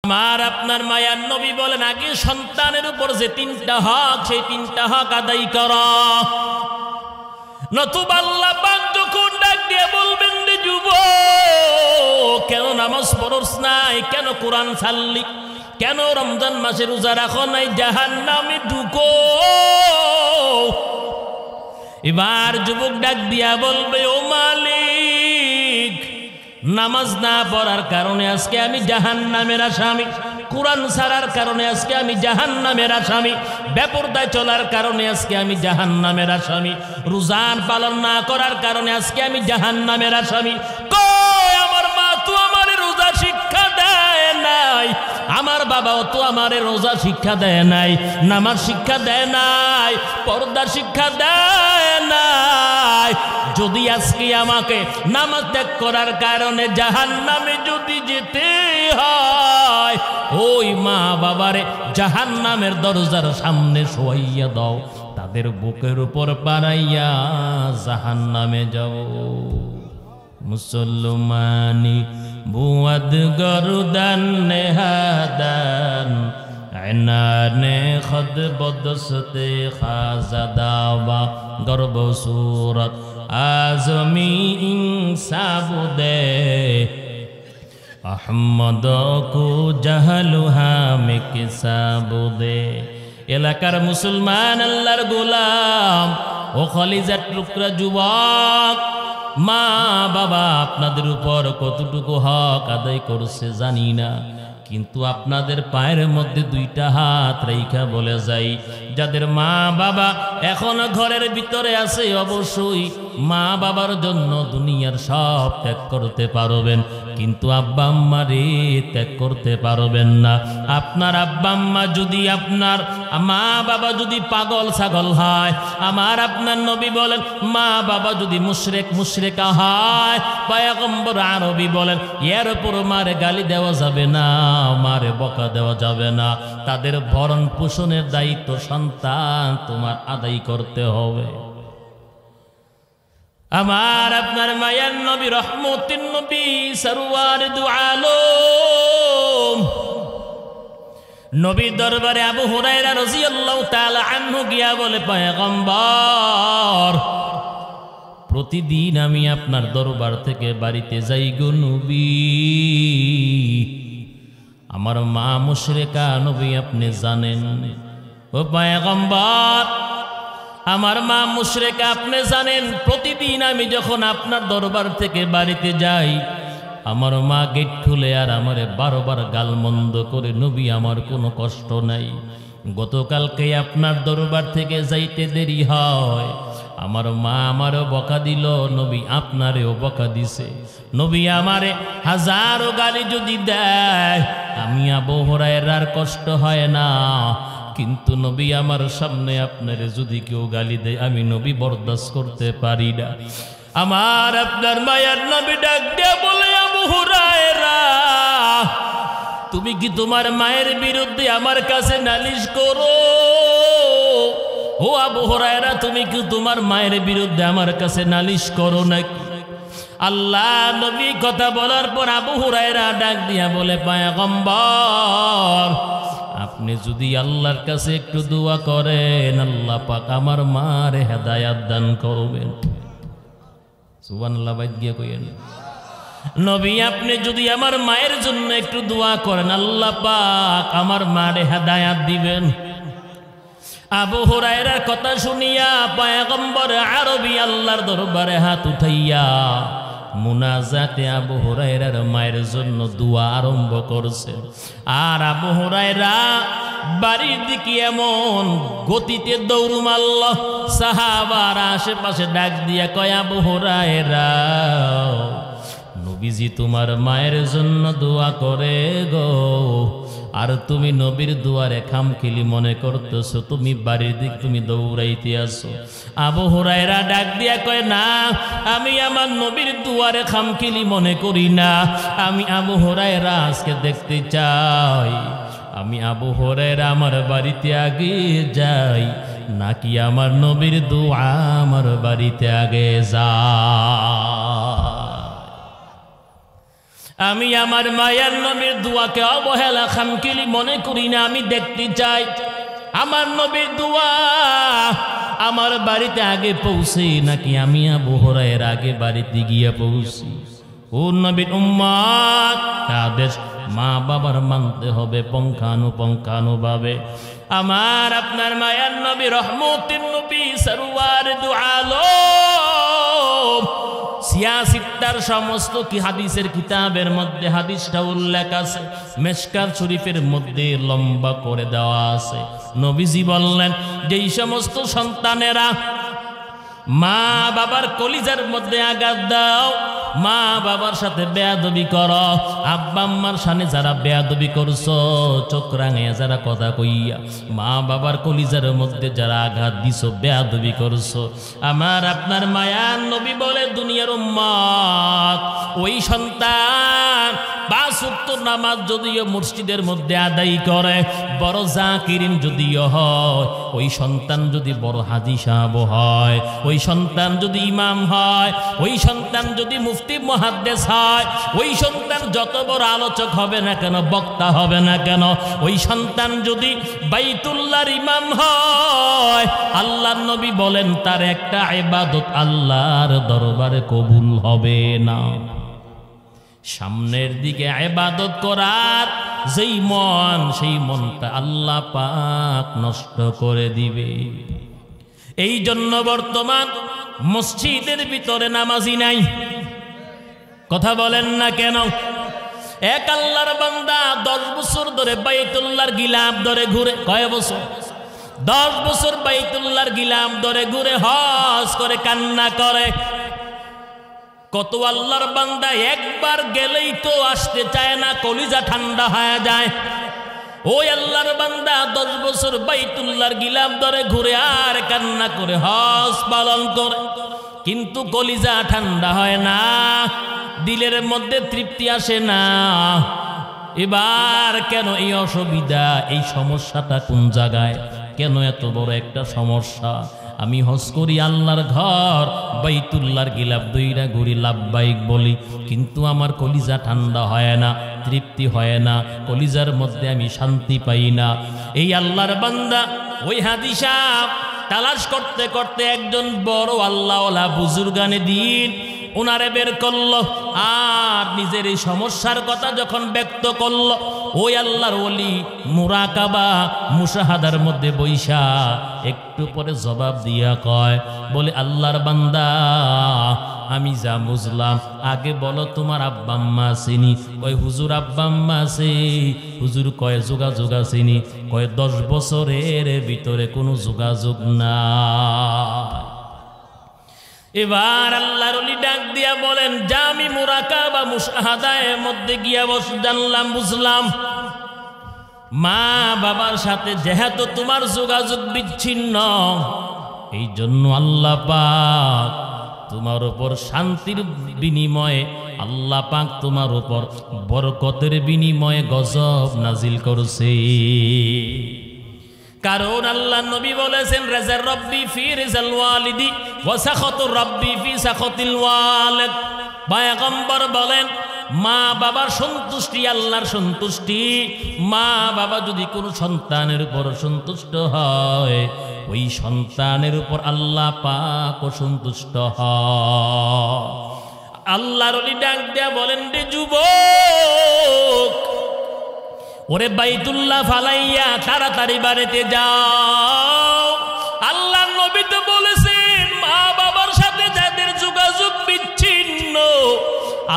আমার আপনার মায়ার নবী বলেন আগে সন্তানের উপর যে তিনটা হক সেই তিনটা হক আদায় করা, নতুবা আল্লাহ পাক যখন ডাক দিয়ে বলবেন রে যুবক কেন নামাজ পড়ছ নাই, কেন কোরআন ছাড়লি, কেন রমজান মাসে রোজা রাখো নাই, জাহান্নামে ঢুকো। এবার যুবক ডাক দিয়া বলবে ও মালিক নামাজ না পড়ার কারণে আজকে আমি জাহান্নামের আসামি, কোরআন ছাড়ার কারণে আজকে আমি জাহান্নামের আসামি, বেপরদায় চলার কারণে আজকে আমি জাহান্নামের আসামি, রোজান পালন না করার কারণে আজকে আমি জাহান্নামের আসামি। কই আমার মা তো আমারে রোজা শিক্ষা দেয় নাই, আমার বাবাও তো আমারে রোজা শিক্ষা দেয় নাই, নামাজ শিক্ষা দেয় নাই, পর্দা শিক্ষা দেয় নাই। যদি আজকে আমাকে নামাজ ত্যাগ করার কারণে জাহান্নামে যদি যেতে হয়, ওই মা বাবারে জাহান্নামের দরজার সামনে শোয়াইয়া দাও, তাদের বুকের উপর পাড়াইয়া জাহান্নামে যাও। মুসলমানি বুয়াদ গরুদান নেহাদান আইনানে খদ বদসতে খাজাদাবা গর্ব সুরত আজমি ইনসাবুদে আহমদ কো জাহলুহা মে কিসাবুদে। এলাকার মুসলমান আল্লাহর গোলাম ও খলিজার টুকরা যুবক, মা বাবা আপনাদের উপর কতটুকু হক আদায় করছে জানি না, কিন্তু আপনাদের পায়ের মধ্যে দুইটা হাত রেখা বলে যাই, যাদের মা বাবা এখনো ঘরের ভিতরে আছে অবশ্যই মা বাবার জন্য দুনিয়ার সব ত্যাগ করতে পারবেন, কিন্তু আব্বা আম্মা রে ত্যাগ করতে পারবেন না। আপনার আব্বা আম্মা যদি, আপনার মা বাবা যদি পাগল ছাগল হয়, আমার আপনার নবী বলেন মা বাবা যদি মুশরিকা হয়, পয়গম্বর আরবি বলেন এর উপর মারে গালি দেওয়া যাবে না, মারে বকা দেওয়া যাবে না, তাদের ভরণ পোষণের দায়িত্ব সন্তান তোমার আদায় করতে হবে। আমার আপনার মায়ার নবী রহমতের নবী সরওয়ার দু আলম নবীর দরবারে আবু হুরায়রা রাদিয়াল্লাহু তাআলা আনহু গিয়া বলে পয়গম্বর প্রতিদিন আমি আপনার দরবার থেকে বাড়িতে যাই গো নবী, আমার মা মুশরিকা নবী আপনি জানেন। ও পয়গম্বর আমার মা মুশরিকা আপনি জানেন, প্রতিদিন আমি যখন আপনার দরবার থেকে বাড়িতে যাই আমার মা গেট খুলে আর আমারে 12 বার গালমন্দ করে, নবী আমার কোনো কষ্ট নাই, গতকালকে আপনার দরবার থেকে যাইতে দেরি হয়, আমার মা আমারও বকা দিল, নবী আপনারেও বকা দিছে, নবী আমারে হাজারো গালি যদি দেয় আমি আবু হুরায়রার কষ্ট হয় না, কিন্তু নবী আমার সামনে আপনারে যদি কেউ গালি দেয় আমি নবী বরদাস্ত করতে পারি না। আমার আপনার মায়ের নবী ডাক দিয়ে বলে আবু হুরায়রা তুমি কি তোমার মায়ের বিরুদ্ধে আমার কাছে নালিশ করো? ও আবু হুরায়রা তুমি কি তোমার মায়ের বিরুদ্ধে আমার কাছে নালিশ করো নাকি? আল্লাহ নবী কথা বলার পর আবু হুরায়রা ডাক দিয়া বলে পয়গম্বর আপনি যদি আল্লাহর কাছে একটু দোয়া করেন আল্লাহ পাক আমার মারে হেদায়েত দান করবেন। সুবহানাল্লাহ বাইত গিয়া কইেন নবী আপনি যদি আমার মায়ের জন্য একটু দোয়া করেন আল্লাহ পাক আমার মারে হেদায়েত দিবেন। আবু হুরায়রার কথা শুনিয়া পয়গম্বর আরবি আল্লাহর দরবারে হাত উঠাইয়া মুনাজাতে আবু হুরায়রার মায়ের জন্য দোয়া আরম্ভ করছে। আর আবু হুরায়রা বাড়ির দিকে এমন গতিতে দৌড় মারল, সাহাবারা আশেপাশে ডাক দিয়া কয় আবু হুরায়রা নবীজি তোমার মায়ের জন্য দোয়া করে গো, আর তুমি নবীর দুয়ারে খামখিলি মনে করতেছো, তুমি বাড়ির দিক তুমি দৌড়াইতে আসো। আবু হুরায়রা ডাক দিয়া কয় না আমি আমার নবীর দুয়ারে খামখিলি মনে করি না, আমি আবু হুরায়রা আজকে দেখতে চাই আমি আবু হুরায়রা আমার বাড়িতে আগে যাই নাকি আমার নবীর দোয়া আমার বাড়িতে আগে যায়। আমি আমার মায়ের নবীর দোয়াকে অবহেলা খামখিয়ালি মনে করি না। আমি দেখতে চাই আমার নবীর দোয়া আমার বাড়িতে আগে পৌঁছে নাকি আমি আবু হুরায়রার আগে বাড়িতে গিয়ে পৌঁছি। ও নবীর উম্মত, আদেশ মা বাবার মানতে হবে পঙ্খানুপঙ্খানুভাবে। আমার আপনার মায়ের নবী রহমতের নবী সরওয়ার দু আলম সিয়াসিত্তার সমস্ত কি হাদিসের কিতাবের মধ্যে হাদিসটা উল্লেখ আছে, মেশকাত শরীফের মধ্যে লম্বা করে দেওয়া আছে। নবীজি বললেন যেই সমস্ত সন্তানেরা মা বাবার কলিজার মধ্যে আঘাত দাও, মা বাবার সাথে বেয়াদবি করো, আব্বা আম্মার সামনে যারা বেয়াদবি করছো, চোখ রাঙিয়ে যারা কথা কইয়া মা বাবার কলিজার মধ্যে যারা আঘাত দিছো, বেয়াদবি করছো, আমার আপনার মায়ার নবী বলে দুনিয়ার উম্মত ওই সন্তান 5 ওয়াক্ত নামাজ যদিও মসজিদের মধ্যে আদায় করে, বড় জাকিরিন যদিও হয়, ওই সন্তান যদি বড় হাজী সাহেব হয়, ওই সন্তান যদি ইমাম হয়, ওই সন্তান যদি মুফতি মুহাদ্দিস হয়, ওই সন্তান যত বড় আলোচক হবে না কেন, বক্তা হবে না কেন, ওই সন্তান যদি বাইতুল্লাহর ইমাম হয়, আল্লাহর নবী বলেন তার একটা ইবাদত আল্লাহর দরবারে কবুল হবে না। সামনের দিকে ইবাদত করার যেই মন, সেই মনটা আল্লাহ পাক নষ্ট করে দিবে। এই জন্য বর্তমান মসজিদের ভিতরে নামাজি নাই। কথা বলেন না কেন? এক আল্লাহর বান্দা 10 বছর ধরে বাইতুল্লাহর গিলাফ ধরে ঘুরে, কয় বছর? 10 বছর বাইতুল্লাহর গিলাফ ধরে ঘুরে হজ করে কান্না করে। কত আল্লাহর বান্দা একবার গেলেই তো আসতে চায় না, কলিজা ঠান্ডা হয়ে যায়। ওই আল্লাহর বান্দা 10 বছর বাইতুল্লাহর গিলাফ ধরে ঘুরে আর কান্না করে হজ পালন করে, কিন্তু কলিজা ঠান্ডা হয় না, দিলের মধ্যে তৃপ্তি আসে না। এবার কেন এই অসুবিধা, এই সমস্যাটা কোন জায়গায়, কেন এত বড় একটা সমস্যা? আমি হজ করি আল্লাহর ঘর, বাইতুল্লাহর গিলাফ দইরা ঘুরি, লাব্বাইক বলি, কিন্তু আমার কলিজা ঠান্ডা হয় না, তৃপ্তি হয় না, কলিজার মধ্যে আমি শান্তি পাই না। এই আল্লাহর বান্দা ওই হাজী সাহেব তালাশ করতে করতে একজন বড় আল্লাহওয়ালা বুজুর্গানে দিন ওনারে বের করলো, আর নিজের এই সমস্যার কথা যখন ব্যক্ত করলো, ওই আল্লাহর ওলি মুরাকাবা মুশাহাদার মধ্যে বৈশা একটু পরে জবাব দিয়া কয়, বলে আল্লাহর বান্দা আমি যা বুঝলাম, আগে বলো তোমার আব্বা আম্মা আসেনি? কয় হুজুর আব্বা আম্মা আছে। হুজুর কয় যোগাযোগ আসেনি? কয় 10 বছরের ভিতরে কোনো যোগাযোগ না। এবার আল্লাহর ওলি ডাক দিয়া বলেন, যা আমি মুরাকাবা মুশাহাদার মধ্যে গিয়া জানলাম, বুঝলাম মা বাবার সাথে যেহেতু তোমার যোগাযোগ বিচ্ছিন্ন, এই জন্য আল্লাহ পাক তোমার উপর শান্তির বিনিময়ে, আল্লাহ পাক তোমার উপর বরকতের বিনিময়ে গজব নাজিল করছে। কারণ আল্লাহ নবী বলেছেন, রাজার রব্বি ফি রিজাল ওয়ালিদি ওয়া সাখাতুর রব্বি ফি সাখাতিল ওয়ালিদ। পয়গম্বর বলেন, মা বাবার সন্তুষ্টি আল্লাহর সন্তুষ্টি। মা বাবা যদি কোনো সন্তানের উপর সন্তুষ্ট হয়, ওই সন্তানের উপর আল্লাহ পাক সন্তুষ্ট হয়। আল্লাহর ওলি ডাক দেয়া বলেন, রে যুবক, ওরে বাইতুল্লাহ ফালাইয়া তাড়াতাড়ি বাড়িতে যাও। আল্লাহর নবী তো বলেছেন, মা বাবার সাথে যাদের যোগাযোগ বিচ্ছিন্ন,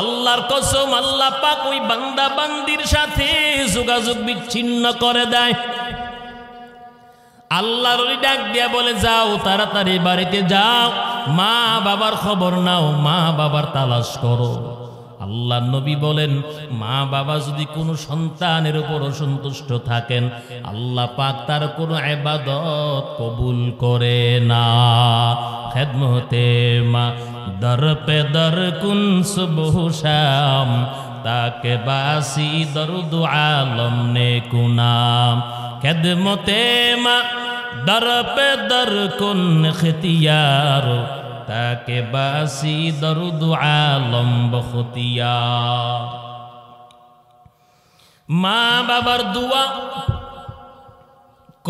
আল্লাহর কসম আল্লাহ পাক ওই বান্দা বান্দির সাথে যোগাযোগ বিচ্ছিন্ন করে দেয়। আল্লাহর ওই ডাক দিয়া বলে, যাও তাড়াতাড়ি বাড়িতে যাও, মা বাবার খবর নাও, মা বাবার তালাশ করো। আল্লাহ নবী বলেন, মা বাবা যদি কোনো সন্তানের উপর অসন্তুষ্ট থাকেন, আল্লাহ পাক তার কোনো ইবাদত কবুল করে না। খেদমতে মা দর পে দর কুন সুবহ শাম, তাকে বাসি দরুদ আলম নে কুনাম। খেদমতে মা দর পে দর কুন খিতিয়ার, তাকে বাসি দরুদ আলম বখতিয়ার। মা বাবার দোয়া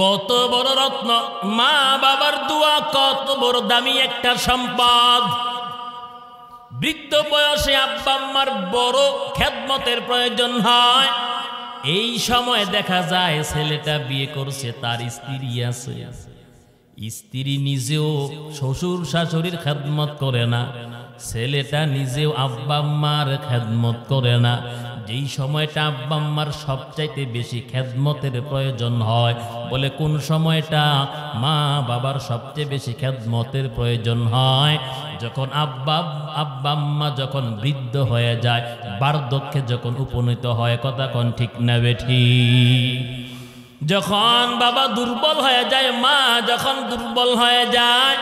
কত বড় রত্ন, মা বাবার দোয়া কত বড় দামি একটা সম্পদ। বৃদ্ধ বয়সে আব্বা আম্মার বড় খেদমতের প্রয়োজন হয়। এই সময় দেখা যায় ছেলেটা বিয়ে করছে, তার স্ত্রী আছে, স্ত্রী নিজেও শ্বশুর শাশুড়ির খেদমত করে না, ছেলেটা নিজেও আব্বা আম্মার খেদমত করে না। যেই সময়টা আব্বা আম্মার সবচাইতে বেশি খেদমতের প্রয়োজন হয়, বলে কোন সময়টা? মা বাবার সবচেয়ে বেশি খেদমতের প্রয়োজন হয় যখন আব্বা আম্মা যখন বৃদ্ধ হয়ে যায়, বার্ধক্যে যখন উপনীত হয়। কথা কোন ঠিক না বেঠি? যখন বাবা দুর্বল হয়ে যায়, মা যখন দুর্বল হয়ে যায়,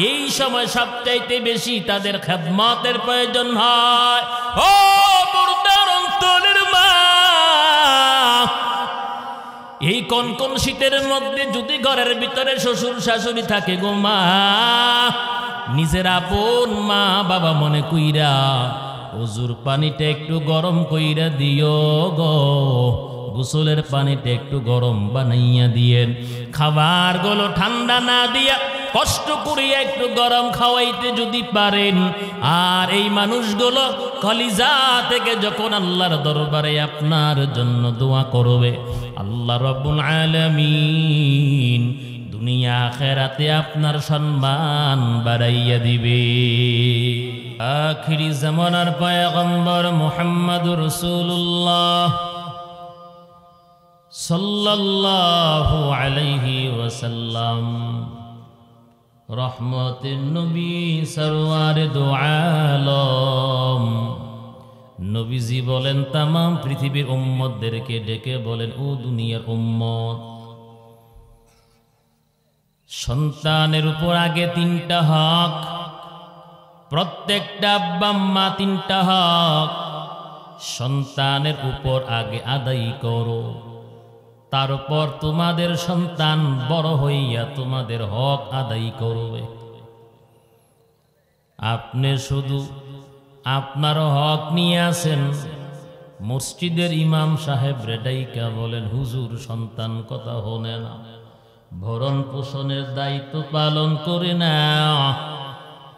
এই সময় সবচাইতে বেশি তাদের খেদমতের প্রয়োজন হয়। ও মুর্দার অন্তরের মা, এই কনকন শীতের মধ্যে যদি ঘরের ভিতরে শ্বশুর শাশুড়ি থাকে গো মা, নিজের আপন মা বাবা মনে কইরা ওজুর পানিটা একটু গরম কইরা দিও গো, গোসলের পানিটা একটু গরম বানাইয়া দিয়েন, খাবারগুলো ঠান্ডা না দিয়া কষ্ট করিয়া একটু গরম খাওয়াইতে যদি পারেন। আর এই মানুষগুলো কলিজা থেকে যখন আল্লাহর দরবারে আপনার জন্য দোয়া করবে, আল্লাহ রাব্বুল আলামিন দুনিয়া আখিরাতে আপনার সম্মান বাড়াইয়া দিবে। আখিরি জামানার পয়গম্বর মুহাম্মদুর রাসূলুল্লাহ সাল্লাল্লাহু আলাইহি ওয়াসাল্লাম, রহমতের নবী সরওয়ারে দো আলম, নবীজি বলেন তামাম পৃথিবীর উম্মতদেরকে ডেকে বলেন, ও দুনিয়ার উম্মত, সন্তানের উপর আগে তিনটা হক, প্রত্যেকটা আব্বা আম্মা তিনটা হক সন্তানের উপর আগে আদায় করো, তারপর তোমাদের সন্তান বড় হইয়া তোমাদের হক আদায় করবে। আপনি শুধু আপনার হক নিয়ে আসেন, মসজিদের ইমাম সাহেব রেডাইকা বলেন, হুজুর সন্তান কথা হনে না, ভরণ পোষণের দায়িত্ব পালন করে না,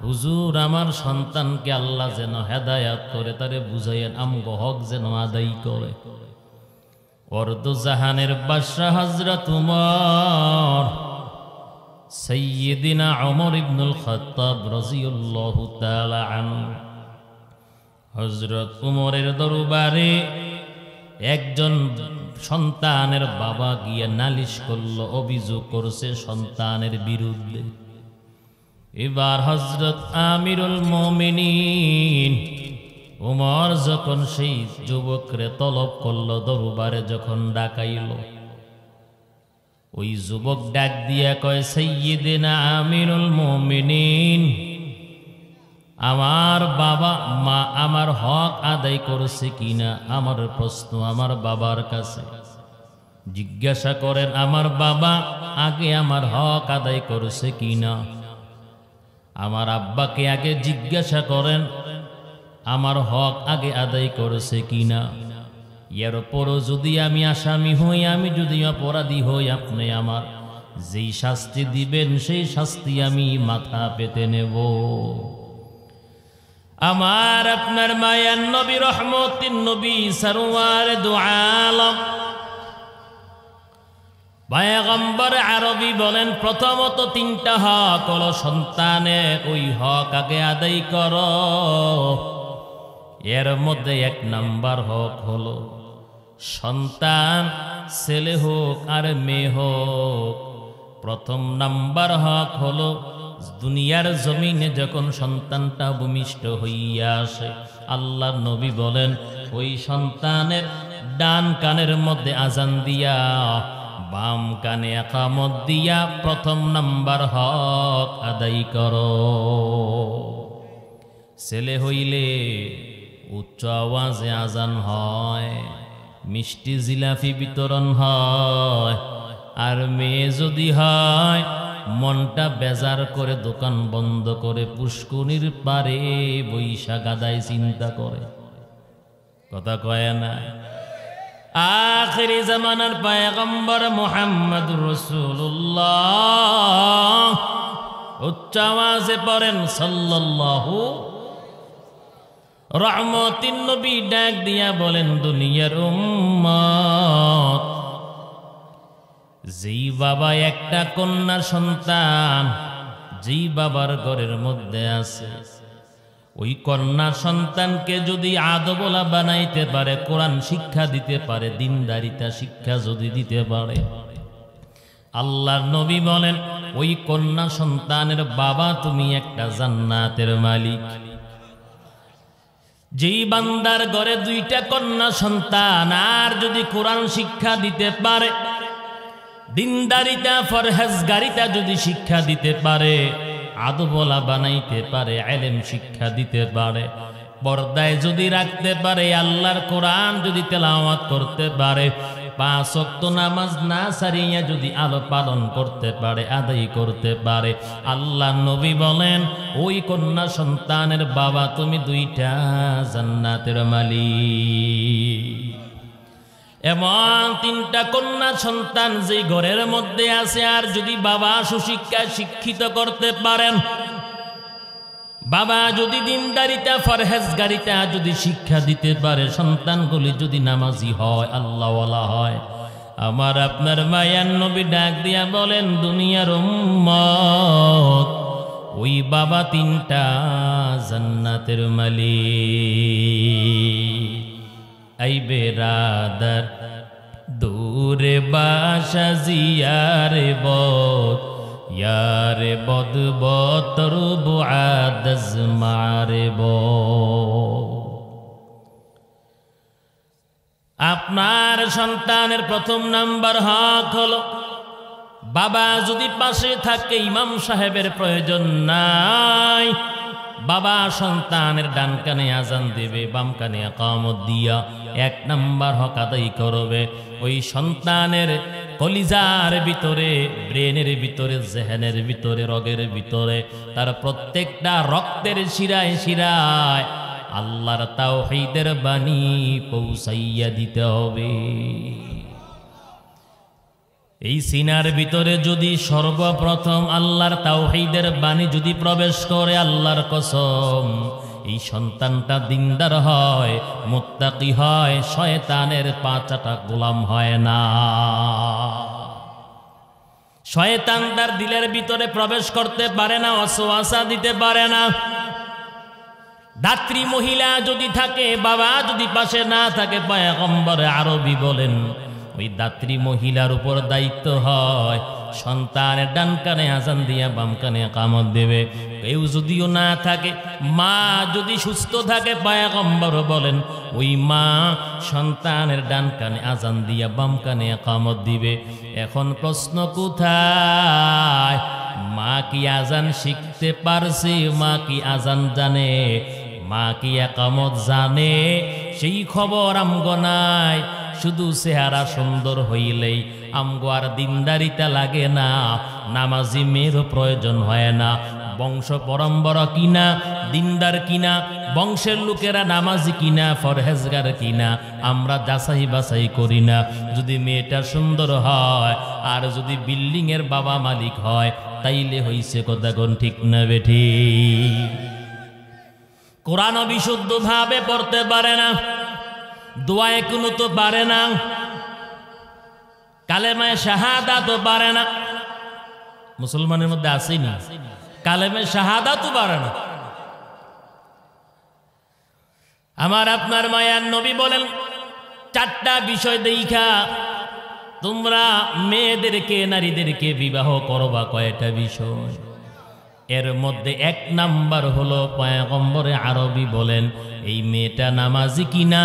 হুজুর আমার সন্তানকে আল্লাহ যেন হেদায়াত করে তারে বুঝাইয়েন, আমগো হক যেন আদায় করে। অর্ধ জাহানের বাদশা হযরত উমর, সাইয়্যিদিনা উমর ইবনুল খাত্তাব রাদিয়াল্লাহু তাআলা আনহু, হযরত উমরের দরবারে একজন সন্তানের বাবা গিয়ে নালিশ করল, অভিযোগ করছে সন্তানের বিরুদ্ধে। এবার হযরত আমিরুল মুমিনিন উমর যখন সেই যুবকরে তলব করল, দরবারে যখন ডাকাইল, ওই যুবক ডাক দিয়া কয়, সাইয়্যিদিনা আমিরুল মুমিনিন, আমার বাবা মা আমার হক আদায় করেছে কিনা আমার প্রশ্ন আমার বাবার কাছে। জিজ্ঞাসা করেন আমার বাবা আগে আমার হক আদায় করেছে কিনা। আমার আব্বাকে আগে জিজ্ঞাসা করেন আমার হক আগে আদায় করেছে কিনা। এর পরও যদি আমি আসামি হই, আমি যদি অপরাধী হই, আপনি আমার যেই শাস্তি দিবেন সেই শাস্তি আমি মাথা পেতে নেব। আমার আপনার মায়ার নবী রহমতিন নবী সরওয়ার দো আলম পয়গম্বর আরবি বলেন, প্রথমত তিনটা হক হলো সন্তানের, ওই হক আগে আদায় করো। এর মধ্যে এক নাম্বার হক হলো সন্তান ছেলে হোক আর মেয়ে হোক, প্রথম নাম্বার হক হলো দুনিয়ার জমিনে যখন সন্তানটা ভূমিষ্ঠ হইয়া আসে, আল্লাহ নবী বলেন ওই সন্তানের ডান কানের মধ্যে আজান দিয়া বাম কানে একামত দিয়া প্রথম নাম্বার হক আদায় করো। ছেলে হইলে উচ্চ আওয়াজে আজান হয়, মিষ্টি জিলাফি বিতরণ হয়, আর মেয়ে যদি হয় মনটা বেজার করে দোকান বন্ধ করে পুষ্করিণীর পারে বৈশা গাদায় চিন্তা করে। কথা কয় না? আখিরি জামানার পয়গম্বর মুহাম্মদুর রাসূলুল্লাহ উচ্চ আওয়াজে পড়েন সাল্লাল্লাহু রহমতিন নবী ডাক দিয়া বলেন দুনিয়ার উম্মত যেই বাবা একটা কন্যা সন্তান যেই বাবার ঘরের মধ্যে আছে ওই কন্যা সন্তানকে যদি আদবলা বানাইতে পারে কোরআন শিক্ষা দিতে পারে দিনদারিতা শিক্ষা যদি দিতে পারে আল্লাহর নবী বলেন ওই কন্যা সন্তানের বাবা তুমি একটা জান্নাতের মালিক যেই বান্দার ঘরে দুইটা কন্যা সন্তান আর যদি কোরআন শিক্ষা দিতে পারে দিনদারিতা ফরহেজগারিতা যদি শিক্ষা দিতে পারে আদবলা বানাইতে পারে ইলম শিক্ষা দিতে পারে পর্দায় যদি রাখতে পারে আল্লাহর কোরআন যদি তেলাওয়াত করতে পারে পাঁচ ওয়াক্ত নামাজ না ছাড়িয়া যদি আলো পালন করতে পারে আদায় করতে পারে আল্লাহর নবী বলেন ওই কন্যা সন্তানের বাবা তুমি দুইটা জান্নাতের মালিক এমন তিনটা কন্যা সন্তান যেই ঘরের মধ্যে আছে আর যদি বাবা সুশিক্ষায় শিক্ষিত করতে পারেন বাবা যদি দিনদারিতা ফরহেজগারিতা যদি শিক্ষা দিতে পারে সন্তানগুলি যদি নামাজি হয় আল্লাহওয়ালা হয় আমার আপনার মায়ার নবী ডাক দিয়া বলেন দুনিয়ার উম্মত ওই বাবা তিনটা জান্নাতের মালিক আই বেরাদার দূরে বাসা জিয়ারে বদ ইয়ারে বদ বতর বুআদজ মারে ব আপনার সন্তানের প্রথম নাম্বার হক হলো বাবা যদি পাশে থাকে ইমাম সাহেবের প্রয়োজন নাই বাবা সন্তানের ডান কানে আজান দেবে বাম কানে ইকামত দিয়া এক নাম্বার হক আদায় করবে ওই সন্তানের কলিজার ভিতরে ব্রেনের ভিতরে জেহেনের ভিতরে রগের ভিতরে তার প্রত্যেকটা রক্তের শিরায় শিরায় আল্লাহর তাওহীদের বাণী পৌঁছাইয়া দিতে হবে এই সিনার ভিতরে যদি সর্বপ্রথম আল্লাহর তাওহীদের বাণী যদি প্রবেশ করে আল্লাহর কসম এই সন্তানটা দিনদার হয় মুত্তাকি হয় শয়তানের পাঁচাটা গোলাম হয় না শয়তান তার দিলের ভিতরে প্রবেশ করতে পারে না ওয়াসওয়াসা দিতে পারে না দাত্রী মহিলা যদি থাকে বাবা যদি পাশে না থাকে পয়গম্বর আরবী বলেন ওই দাত্রী মহিলার উপর দায়িত্ব হয় সন্তানের ডান কানে আজান দিয়া বাম কানে ইকামত দেবে কেউ যদিও না থাকে মা যদি সুস্থ থাকে পয়গম্বর বলেন ওই মা সন্তানের ডান কানে আজান দিয়া বাম কানে ইকামত দিবে এখন প্রশ্ন কোথায় মা কি আজান শিখতে পারছে মা কি আজান জানে মা কি ইকামত জানে সেই খবর আমগো নাই শুধু চেহারা সুন্দর হইলেই আমগো আর দিনদারিতা লাগে না নামাজি মেয়েরও প্রয়োজন হয় না বংশ পরম্পরা কিনা দিনদার কিনা বংশের লোকেরা নামাজি কিনা ফরহেজগার কিনা আমরা যাচাই বাছাই করি না যদি মেয়েটা সুন্দর হয় আর যদি বিল্ডিং এর বাবা মালিক হয় তাইলে হইছে কথা কোন ঠিক না বেঠি কোরআন বিশুদ্ধ ভাবে পড়তে পারে না দোয়ায়ে কুনুত পারে না কালেমায়ে শাহাদাত পারে না মুসলমানের মধ্যে আসেনি কালেমায়ে শাহাদাত পারে না আমার আপনার মায়ার নবী বলেন চারটা বিষয় দেখা তোমরা মেয়েদেরকে নারীদেরকে বিবাহ করবা কয়টা বিষয় এর মধ্যে এক নাম্বার হলো পয়গম্বরে আরবী বলেন এই মেয়েটা নামাজি কিনা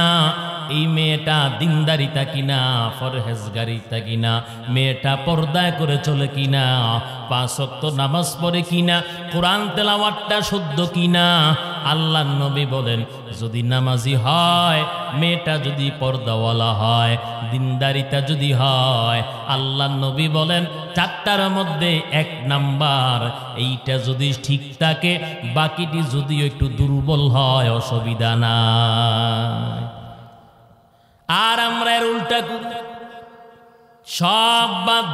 এই মেয়েটা দিনদারিতা কিনা ফরহেজগারিতা কিনা মেয়েটা পর্দায় করে চলে কিনা পাঁচ ওয়াক্ত নামাজ পড়ে কিনা কোরআন তেলাওয়াতটা শুদ্ধ কিনা আল্লাহর নবী বলেন যদি নামাজি হয় মেয়েটা যদি পর্দাওয়ালা হয় দিনদারিতা যদি হয় আল্লাহর নবী বলেন চারটার মধ্যে এক নাম্বার এইটা যদি ঠিক থাকে বাকিটি যদি একটু দুর্বল হয় অসুবিধা নাই আর আমরা এর উল্টা করি, সব বাদ,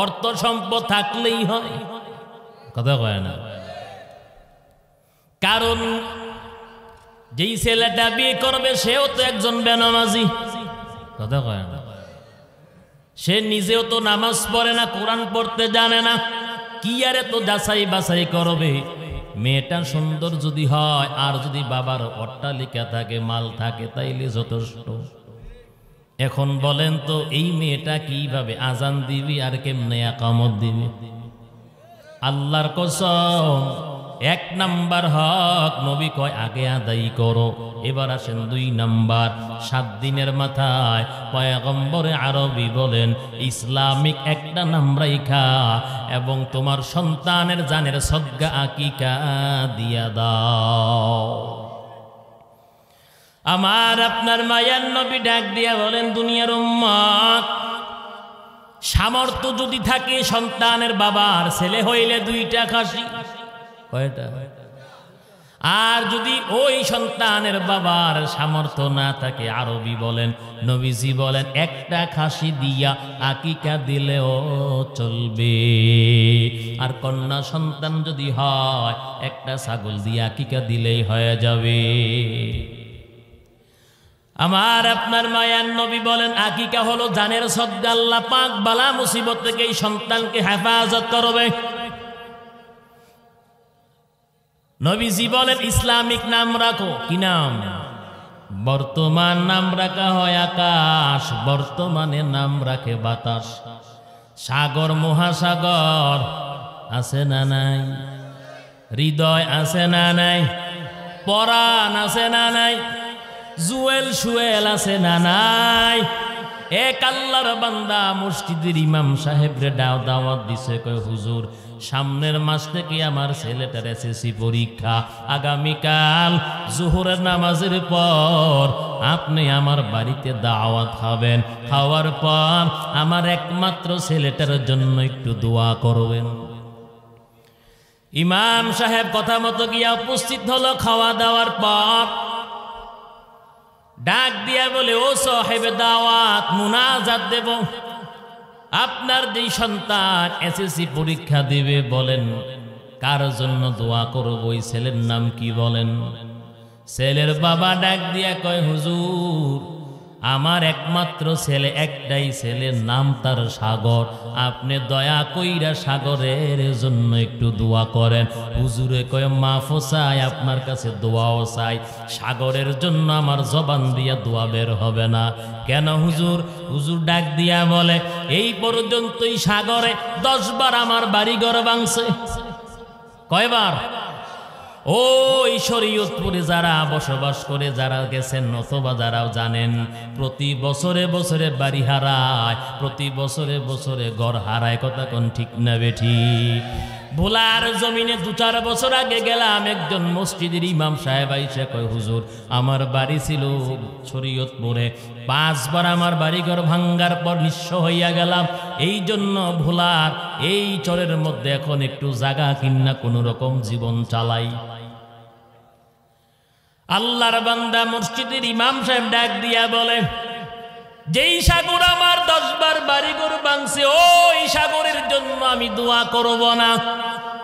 অর্থ সম্পদ থাকলেই হয়, কথা কয় না। কারণ যেই ছেলেটা বিয়ে করবে সেও তো একজন বেনামাজি, কথা কয় না। সে নিজেও তো নামাজ পড়ে না, কোরআন পড়তে জানে না, কি আরে তো যাচাই বাছাই করবে। মেয়েটা সুন্দর যদি হয় আর যদি বাবার অট্টালিকা থাকে, মাল থাকে, তাইলে যথেষ্ট। এখন বলেন তো এই মেয়েটা কিভাবে আজান দিবি আর কেমনে ইকামত দিবি? আল্লাহর কসম, 1 নাম্বার হক নবী কয় আগে আদায় করো। এবার আসেন 2 নাম্বার। 7 দিনের মাথায় পয়গম্বরে আরবি বলেন ইসলামিক একটা নাম রাইখা এবং তোমার সন্তানের জানের সদকা আকিকা দিয়া দাও। আমার আপনার মায়ার নবী ডাক দিয়া বলেন, দুনিয়ার উম্মত, সামর্থ্য যদি থাকে সন্তানের বাবার ছেলে হইলে 2টা খাসি, কয়টা? আর যদি ওই সন্তানের বাবার সামর্থ্য না থাকে, আরবি বলেন, নবীজি বলেন, 1টা খাসি দিয়া আকিকা দিলেও চলবে। আর কন্যা সন্তান যদি হয় 1টা ছাগল দিয়া আকিকা দিলেই হয়ে যাবে। আমার আপনার মায়ার নবী বলেন আকিকা হলো জানের সদকা। আল্লাহ পাক বালা মুসিবত থেকে এই সন্তানকে হেফাজত করবে। নবীজি বলেন ইসলামিক নাম রাখো। কি নাম? বর্তমান নাম রাখা হয় আকাশ, বর্তমানে নাম রাখে বাতাস। সাগর মহাসাগর আছে না নাই? হৃদয় আছে না নাই? পরাণ আছে না নাই? জুয়েল সুয়েল আছে না নাই? এক আল্লাহর বান্দা মসজিদের ইমাম সাহেব রে দাওয়াত দিছে, কয় হুজুর সামনের মাস থেকে আমার ছেলেটার এসএসসি পরীক্ষা, আগামীকাল জোহরের নামাজের পর আপনি আমার বাড়িতে দাওয়াত খাবেন, খাওয়ার পর আমার একমাত্র ছেলেটার জন্য একটু দোয়া করবেন। ইমাম সাহেব কথা মতো গিয়া উপস্থিত হলো। খাওয়া দাওয়ার পর ডাক দিয়া বলে, ও সাহেবে দাওয়াত, মুনাজাত দেব। আপনার যেই সন্তান এসএসসি পরীক্ষা দিবে, বলেন কার জন্য দোয়া করব, ওই ছেলের নাম কি বলেন? ছেলের বাবা ডাক দিয়া কয়, হুজুর আমার একমাত্র ছেলে, একটাই ছেলের নাম তার সাগর, আপনি দয়া কইরা সাগরের জন্য একটু দোয়া করেন। হুজুরে কয়, মাফও চাই, আপনার কাছে দোয়াও চাই, সাগরের জন্য আমার জবান দিয়া দোয়া বের হবে না। কেন হুজুর? হুজুর ডাক দিয়া বলে, এই পর্যন্তই সাগরে 10 বার আমার বাড়িঘর ভাঙছে। কয়বার? ওই শরীয়তপুরে যারা বসবাস করে, যারা গেছেন অথবা যারাও জানেন, প্রতি বছরে বছরে বাড়ি হারায়, প্রতি বছরে বছরে ঘর হারায়। কথা কোন ঠিক না বেঠি? ভোলার জমিনে 2-4 বছর আগে গেলাম, একজন মসজিদের ইমাম সাহেব আইসা কয়, হুজুর আমার বাড়ি ছিল শরীয়তপুরে, 5 বার আমার বাড়িঘর ভাঙ্গার পর নিঃস্ব হইয়া গেলাম, এই জন্য ভোলার এই চরের মধ্যে এখন একটু জায়গা কিনা কোন রকম জীবন চালাই। আল্লাহর বান্দা মসজিদের ইমাম সাহেব ডাক দিয়া বলে, যেই সাগর আমার 10 বার বাড়িঘর ভাঙছে, ওই সাগরের জন্য আমি দোয়া করব না।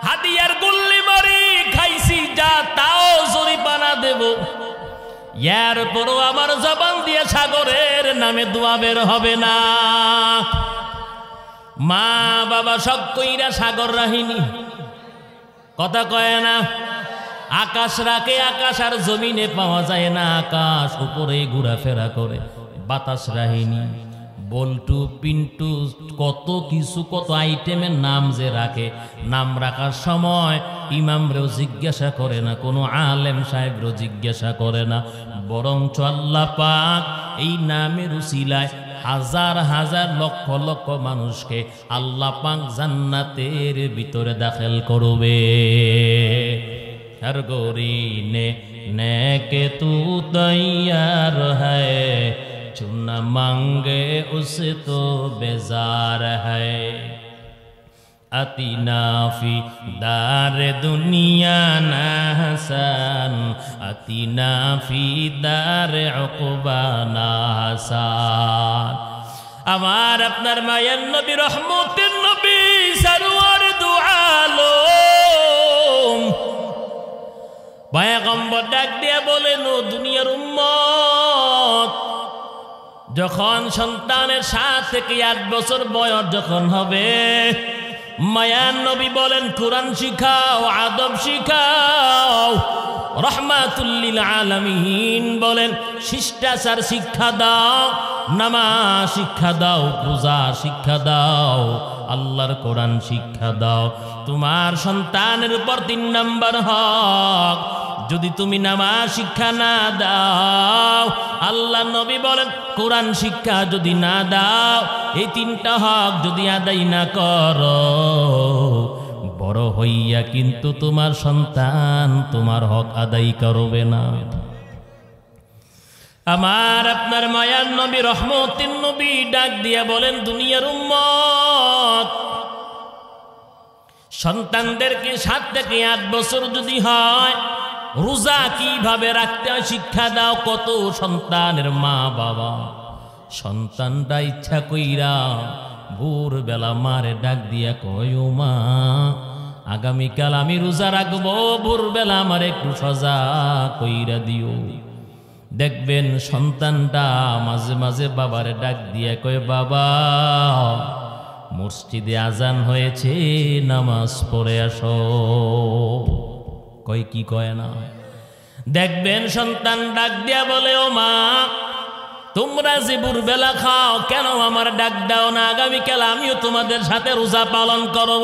হাদিয়ার গুল্লি মারি খাইছি যা, তাও জরিমানা দেব। এরপরও আমার জবান দিয়ে সাগরের নামে দোয়া বের হবে না। মা বাবা সব কইরা সাগর রাহিনী, কথা কয় না। আকাশ রাখে, আকাশ আর জমিনে পাওয়া যায় না, আকাশ উপরে ঘোরাফেরা করে। বাতাস রাহিনী, বল্টু, পিন্টু, কত কিছু, কত আইটেমের নাম যে রাখে। নাম রাখার সময় ইমামরেও জিজ্ঞাসা করে না, কোনো আলেম সাহেবরেও জিজ্ঞাসা করে না, বরঞ্চ আল্লাহ পাক এই নামের উসিলায় হাজার হাজার লক্ষ লক্ষ মানুষকে আল্লাহ পাক জান্নাতের ভিতরে দাখিল করবে। हर गोरी ने के तू तैयार है, चुना मांगे उसे तो बेजार है। আতিনা ফি দারে দুনিয়া না হাসান, আতিনা ফি দারে উকবা না হাসান। আমার আপনার মায়ের নবী, রহমতের নবী, সারওয়ার দু আলম পয়গম্বর ডাক দিয়ে বলেন, ও দুনিয়ার উম্মত, যখন সন্তানের 7 থেকে 8 বছর বয়স যখন হবে, মায়ার নবী বলেন কোরআন শিখাও, আদব শিখাও। রহমাতুল লিল আলামিন বলেন শিষ্টাচার শিক্ষা দাও, নামাজ শিক্ষা দাও, রোজা শিক্ষা দাও, আল্লাহর কোরআন শিক্ষা দাও। তোমার সন্তানের উপর 3 নম্বর হক, যদি তুমি নামাজ শিক্ষা না দাও, আল্লাহ নবী বলেন কোরআন শিক্ষা যদি না দাও, এই 3টা হক যদি আদায় না করো, বড় হইয়া কিন্তু তোমার সন্তান তোমার হক আদায় করবে না। আমার আপনার মায়ার নবী, রহমতের নবী ডাক দিয়া বলেন, দুনিয়ার উম্মত, সন্তানদেরকে 7 থেকে 8 বছর যদি হয়, রোজা কিভাবে রাখতে হয় শিক্ষা দাও। কত সন্তানের মা বাবা সন্তানটা ইচ্ছা কইরা ভোরবেলা মারে ডাক দিয়া কয়, ও মা, আগামীকাল আমি রোজা রাখবো, ভোরবেলা আমার একটু সজা কইরা দিও। দেখবেন সন্তানটা মাঝে মাঝে বাবারে ডাক দিয়া কয়, বাবা, মসজিদে আজান হয়েছে, নামাজ পড়ে আসো। কয় কি কয় না। দেখবেন সন্তান ডাক দিয়া বলে, ও মা, তোমরা যে ভোরবেলা খাও, কেন আমার ডাক দাও না? আগামীকাল আমিও তোমাদের সাথে রোজা পালন করব।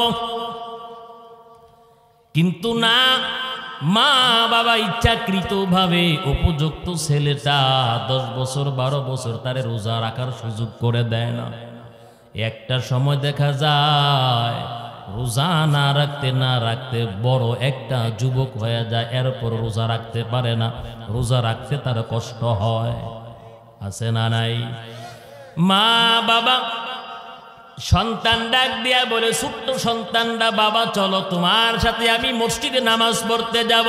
কিন্তু না, মা বাবা ইচ্ছাকৃতভাবে উপযুক্ত ছেলেটা 10 বছর 12 বছর তারে রোজা রাখার সুযোগ করে দেয় না। একটা সময় দেখা যায় রোজা না রাখতে বড় একটা যুবক হয়ে যায়, এরপর রোজা রাখতে পারে না, রোজা রাখতে তার কষ্ট হয়। আছে না নাই? মা বাবা সন্তান ডাক দিয়া বলে, ছোট্ট সন্তানটা, বাবা চলো তোমার সাথে আমি মসজিদে নামাজ পড়তে যাব।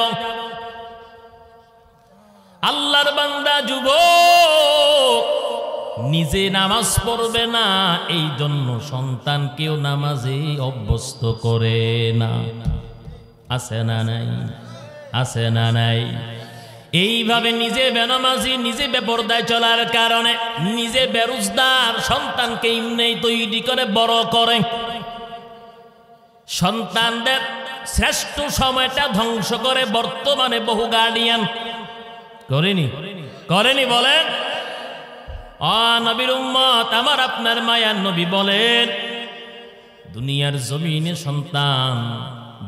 আল্লাহর বান্দা যুবক নিজে নামাজ পড়বে না, এই জন্য সন্তানকেও নামাজে অভ্যস্ত করে না। আছে না নাই? আছে না নাই? এইভাবে নিজে বেনামাজি, নিজে বেপরদায় চলার কারণে নিজে বেরোজগার সন্তানকে এমনি তৈরি করে বড় করে। সন্তানদের শ্রেষ্ঠ সময়টা ধ্বংস করে বর্তমানে বহু গার্ডিয়ান। করেনি বলেন? নবীর উম্মত, আমার আপনার মায়ার নবী বলেন, দুনিয়ার জমিনে সন্তান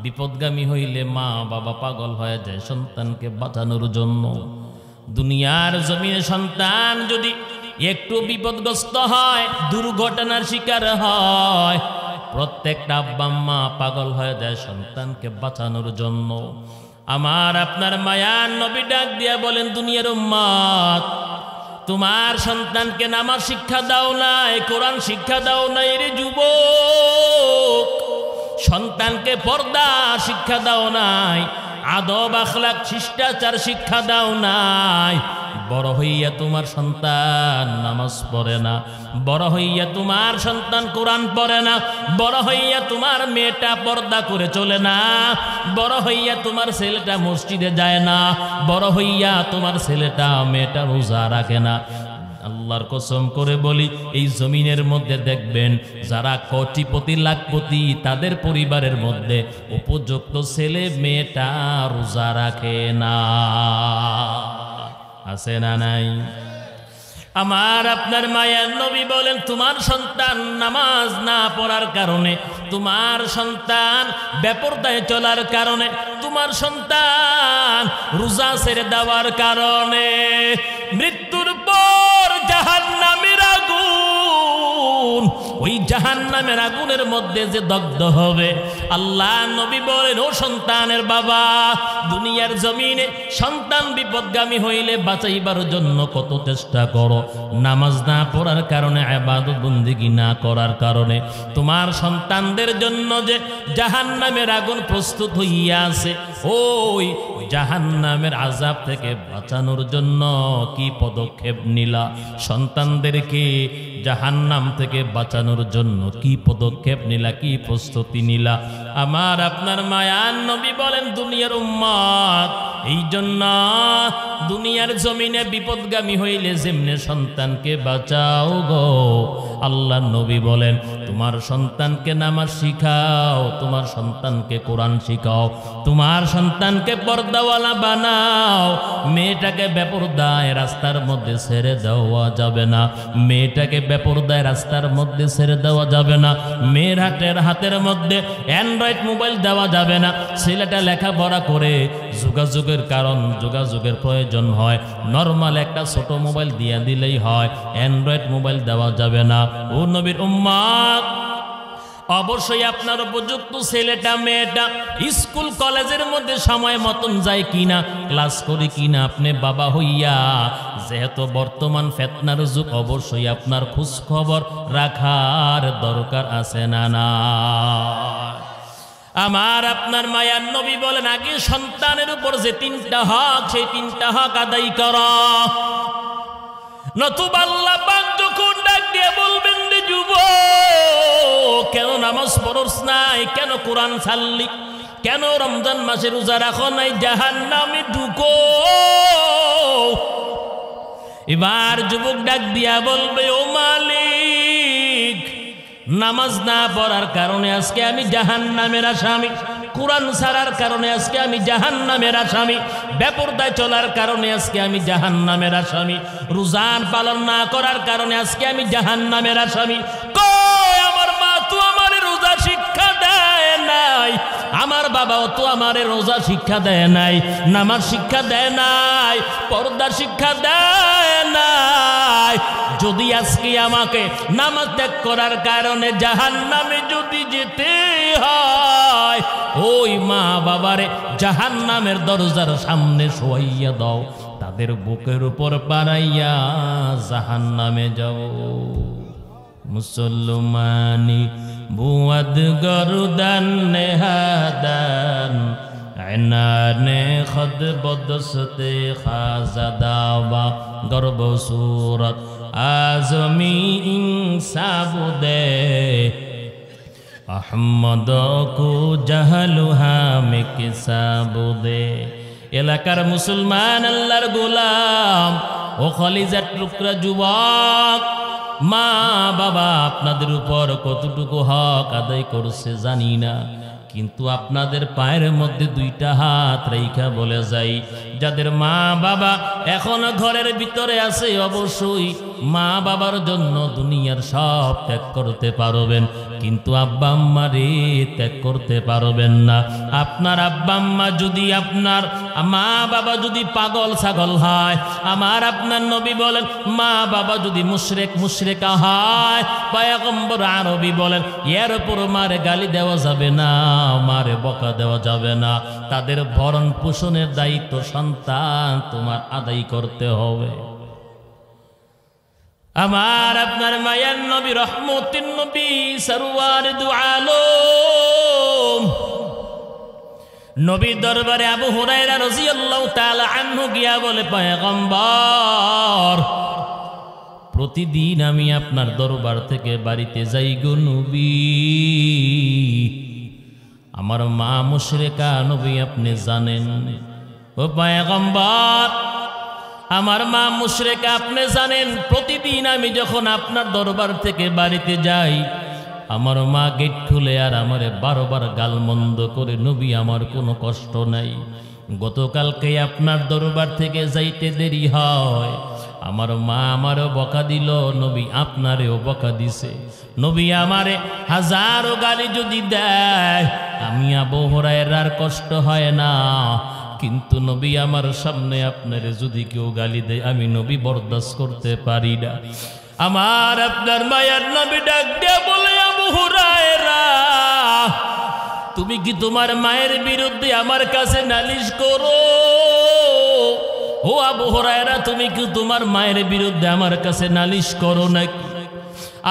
বিপদগামী হইলে মা বাবা পাগল হয়ে যায় সন্তানকে বাঁচানোর জন্য। দুনিয়ার জমিনে সন্তান যদি একটু বিপদগ্রস্ত হয়, দুর্ঘটনার শিকার হয়, প্রত্যেকটা আব্বা মা পাগল হয়ে যায় সন্তানকে বাঁচানোর জন্য। আমার আপনার মায়ার নবী ডাক দিয়া বলেন, দুনিয়ার উম্মত, তোমার সন্তানকে নামাজ শিক্ষা দাও নাই, কোরআন শিক্ষা দাও নাই রে যুবক। সন্তানকে পর্দা শিক্ষা দাও নাই, আদব আখলাক শিষ্টাচার শিক্ষা দাও নাই। বড় হইয়া তোমার সন্তান নামাজ পড়ে না, বড় হইয়া তোমার সন্তান কোরআন পড়ে না, বড় হইয়া তোমার মেয়েটা পর্দা করে চলে না, বড় হইয়া তোমার ছেলেটা মসজিদে যায় না, বড় হইয়া তোমার ছেলেটা মেয়েটা রোজা রাখে না। আল্লাহর কসম করে বলি, এই জমিনের মধ্যে দেখবেন যারা কোটিপতি লাখপতি, তাদের পরিবারের মধ্যে উপযুক্ত ছেলে মেয়েটা রোজা রাখে না। আছে না নাই? আমার আপনার মায়ের নবী বলেন, তোমার সন্তান নামাজ না পড়ার কারণে, তোমার সন্তান বেপরদায় চলার কারণে, তোমার সন্তান রোজা ছেড়ে দেওয়ার কারণে মৃত্যুর পর জাহান্নামের আগুন আগুন, ওই জাহান্নামের আগুনের মধ্যে যে দগ্ধ হবে। আল্লাহ নবী বলেন, ও সন্তানের বাবা, দুনিয়ার জমিনে সন্তান বিপদগামী হইলে বাঁচাইবার জন্য কত চেষ্টা করো, নামাজ না পড়ার কারণে, ইবাদত বন্দেগী না করার কারণে তোমার সন্তানদের জন্য যে জাহান্নামের আগুন প্রস্তুত হইয়া আছে, ওই জাহান্নামের আযাব থেকে বাঁচানোর জন্য কি পদক্ষেপ নিলা? সন্তানদেরকে জাহান্নাম থেকে বাঁচানোর জন্য কি পদক্ষেপ নিলা, কি প্রস্তুতি নিলা? আমার আপনার মায়ার নবী বলেন, দুনিয়ার উম্মত, এই জন্য দুনিয়ার জমিনে বিপদগামী হইলে যেমনে সন্তানকে বাঁচাও গো, আল্লাহ নবী বলেন তোমার সন্তানকে নামাজ শিখাও, তোমার সন্তানকে কোরআন শিখাও, তোমার সন্তানকে পর্দাওয়ালা বানাও। মেয়েটাকে বেপরদায় রাস্তার মধ্যে ছেড়ে দেওয়া যাবে না, মেয়েটাকে বেপরদায় রাস্তার মধ্যে ছেড়ে দেওয়া যাবে না। মেয়ের হাতের মধ্যে অ্যান্ড্রয়েড মোবাইল দেওয়া যাবে না। ছেলেটা লেখাপড়া করে যোগাযোগের প্রয়োজন হয়, নরমাল একটা ছোট মোবাইল দিয়ে দিলেই হয়, অ্যান্ড্রয়েড মোবাইল দেওয়া যাবে না। ও নবীর উম্মত, অবশ্যই আপনার উপযুক্ত ছেলেটা মেয়েটা স্কুল কলেজের মধ্যে সময় মতন যায় কিনা, ক্লাস করে কিনা, আপনি বাবা হইয়া, যেহেতু বর্তমান ফিতনার যুগ, অবশ্যই আপনার খোঁজ খবর রাখার দরকার আছে না না? আমার আপনার মায়ার নবী বলেন, আগে সন্তানের উপর যে তিনটা হক, সেই তিনটা হক আদায় করা, নতুবা আল্লাহ পাক যখন ডাক দিয়ে বলবেন, রে যুবক, কেন নামাজ পড়ছ নাই, কেন কোরআন ছাড়লি, কেন রমজান মাসে রোজা রাখো নাই, জাহান্নামে ঢুকো। এবার যুবক ডাক দিয়া বলবে, ও মালিক, নামাজ না পড়ার কারণে আজকে আমি জাহান্নামের আসামি, কোরআন ছাড়ার কারণে আজকে আমি জাহান্নামের আসামি, বেপরদায় চলার কারণে আজকে আমি জাহান্নামের আসামি, রোজার পালন না করার কারণে আজকে আমি জাহান্নামের আসামি। কই আমার মা তো আমারে রোজা শিক্ষা দেয় নাই, আমার বাবাও তো আমারে রোজা শিক্ষা দেয় নাই, নামাজ শিক্ষা দেয় নাই, পর্দা শিক্ষা দেয় নাই। যদি আজকে আমাকে নামাজ ত্যাগ করার কারণে জাহান্নামে যদি যেতে হয়, ওই মা বাবারে জাহান্নামের দরজার সামনে শোয়াইয়া দাও, তাদের বুকের উপর পাড়াইয়া জাহান্নামে যাও। মুসলমানি বুয়াদ গরুদান নেহাদান আইনানে খদ বদসতে খাজাদাবা গর্ব সুরত আজমি ইনসাবুদে আহমদ কো জাহলুহা মে কিসাবুদে। এলাকার মুসলমান আল্লাহর গোলাম ও খলিজার টুকরা যুবক, মা বাবা আপনাদের উপর কতটুকু হক আদায় করছে জানি না, কিন্তু আপনাদের পায়ের মধ্যে দুইটা হাত রেখা বলে যাই, যাদের মা বাবা এখনো ঘরের ভিতরে আছে, অবশ্যই মা বাবার জন্য দুনিয়ার সব ত্যাগ করতে পারবেন, কিন্তু আব্বা আম্মারে ত্যাগ করতে পারবেন না। আপনার আব্বা আম্মা যদি, আপনার মা বাবা যদি পাগল ছাগল হয়, আমার আপনার নবী বলেন, মা বাবা যদি মুশরিকা হয়, পয়গম্বর আরবি বলেন, এর উপর মারে গালি দেওয়া যাবে না, মারে বকা দেওয়া যাবে না, তাদের ভরণ পোষণের দায়িত্ব সন্তান তোমার আদায় করতে হবে। আমার আপনার মায়ার নবী, রহমতের নবী, সরওয়ার দু আলম, নবীর দরবারে আবু হুরায়রা রাদিয়াল্লাহু তাআলা আনহু গিয়া বলে, পয়গম্বর, প্রতিদিন আমি আপনার দরবার থেকে বাড়িতে যাই গো নবী, আমার মা মুশরিকা নবী আপনি জানেন। ও পয়গম্বর, আমার মা মুশরিকা আপনি জানেন, প্রতিদিন আমি যখন আপনার দরবার থেকে বাড়িতে যাই, আমার মা গেট খুলে আর আমারে বারবার গালমন্দ করে, নবী আমার কোনো কষ্ট নাই, গতকালকে আপনার দরবার থেকে যাইতে দেরি হয়, আমার মা আমারও বকা দিল, নবী আপনারেও বকা দিছে, নবী আমারে হাজারো গালি যদি দেয়, আমি আবু হুরায়রার কষ্ট হয় না, কিন্তু নবী আমার সামনে আপনারে যদি কেউ গালি দেয়, আমি নবী বরদাস্ত করতে পারি না। আমার আপনার মায়ের নবী ডাক দিয়ে বলে, আবু হুরায়রা, তুমি কি তোমার মায়ের বিরুদ্ধে আমার কাছে নালিশ করো? ও আবু হুরায়রা, তুমি কি তোমার মায়ের বিরুদ্ধে আমার কাছে নালিশ করো নাকি?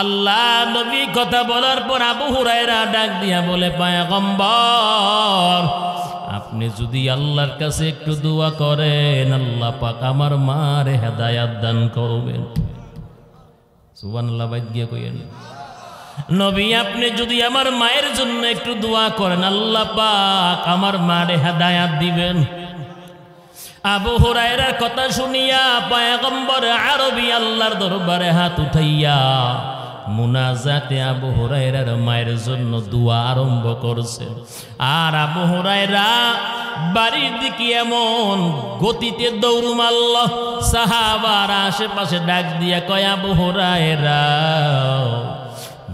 আল্লাহ নবী কথা বলার পর আবু হুরায়রা ডাক দিয়া বলে, পয়গম্বর, আপনি যদি আল্লাহর কাছে একটু দোয়া করেন, আল্লাহ পাক আমার মার হেদায়াত দান করবেন। সুবহানাল্লাহ, বাইত গিয়া কইেন, নবী আপনি যদি আমার মায়ের জন্য একটু দোয়া করেন, আল্লাহ পাক আমার মারে হেদায়াত দিবেন। আবু হুরায়রার কথা শুনিয়া পয়গম্বর আরবি আল্লাহর দরবারে হাত উঠাইয়া মুনাজাতে আবু হুরায়রার মায়ের জন্য দোয়া আরম্ভ করছেন। আর আবু হুরায়রা বাড়ির দিকে এমন গতিতে দৌড় মারল, সাহাবারা আশেপাশে ডাক দিয়া কয়, আবু হুরায়রা,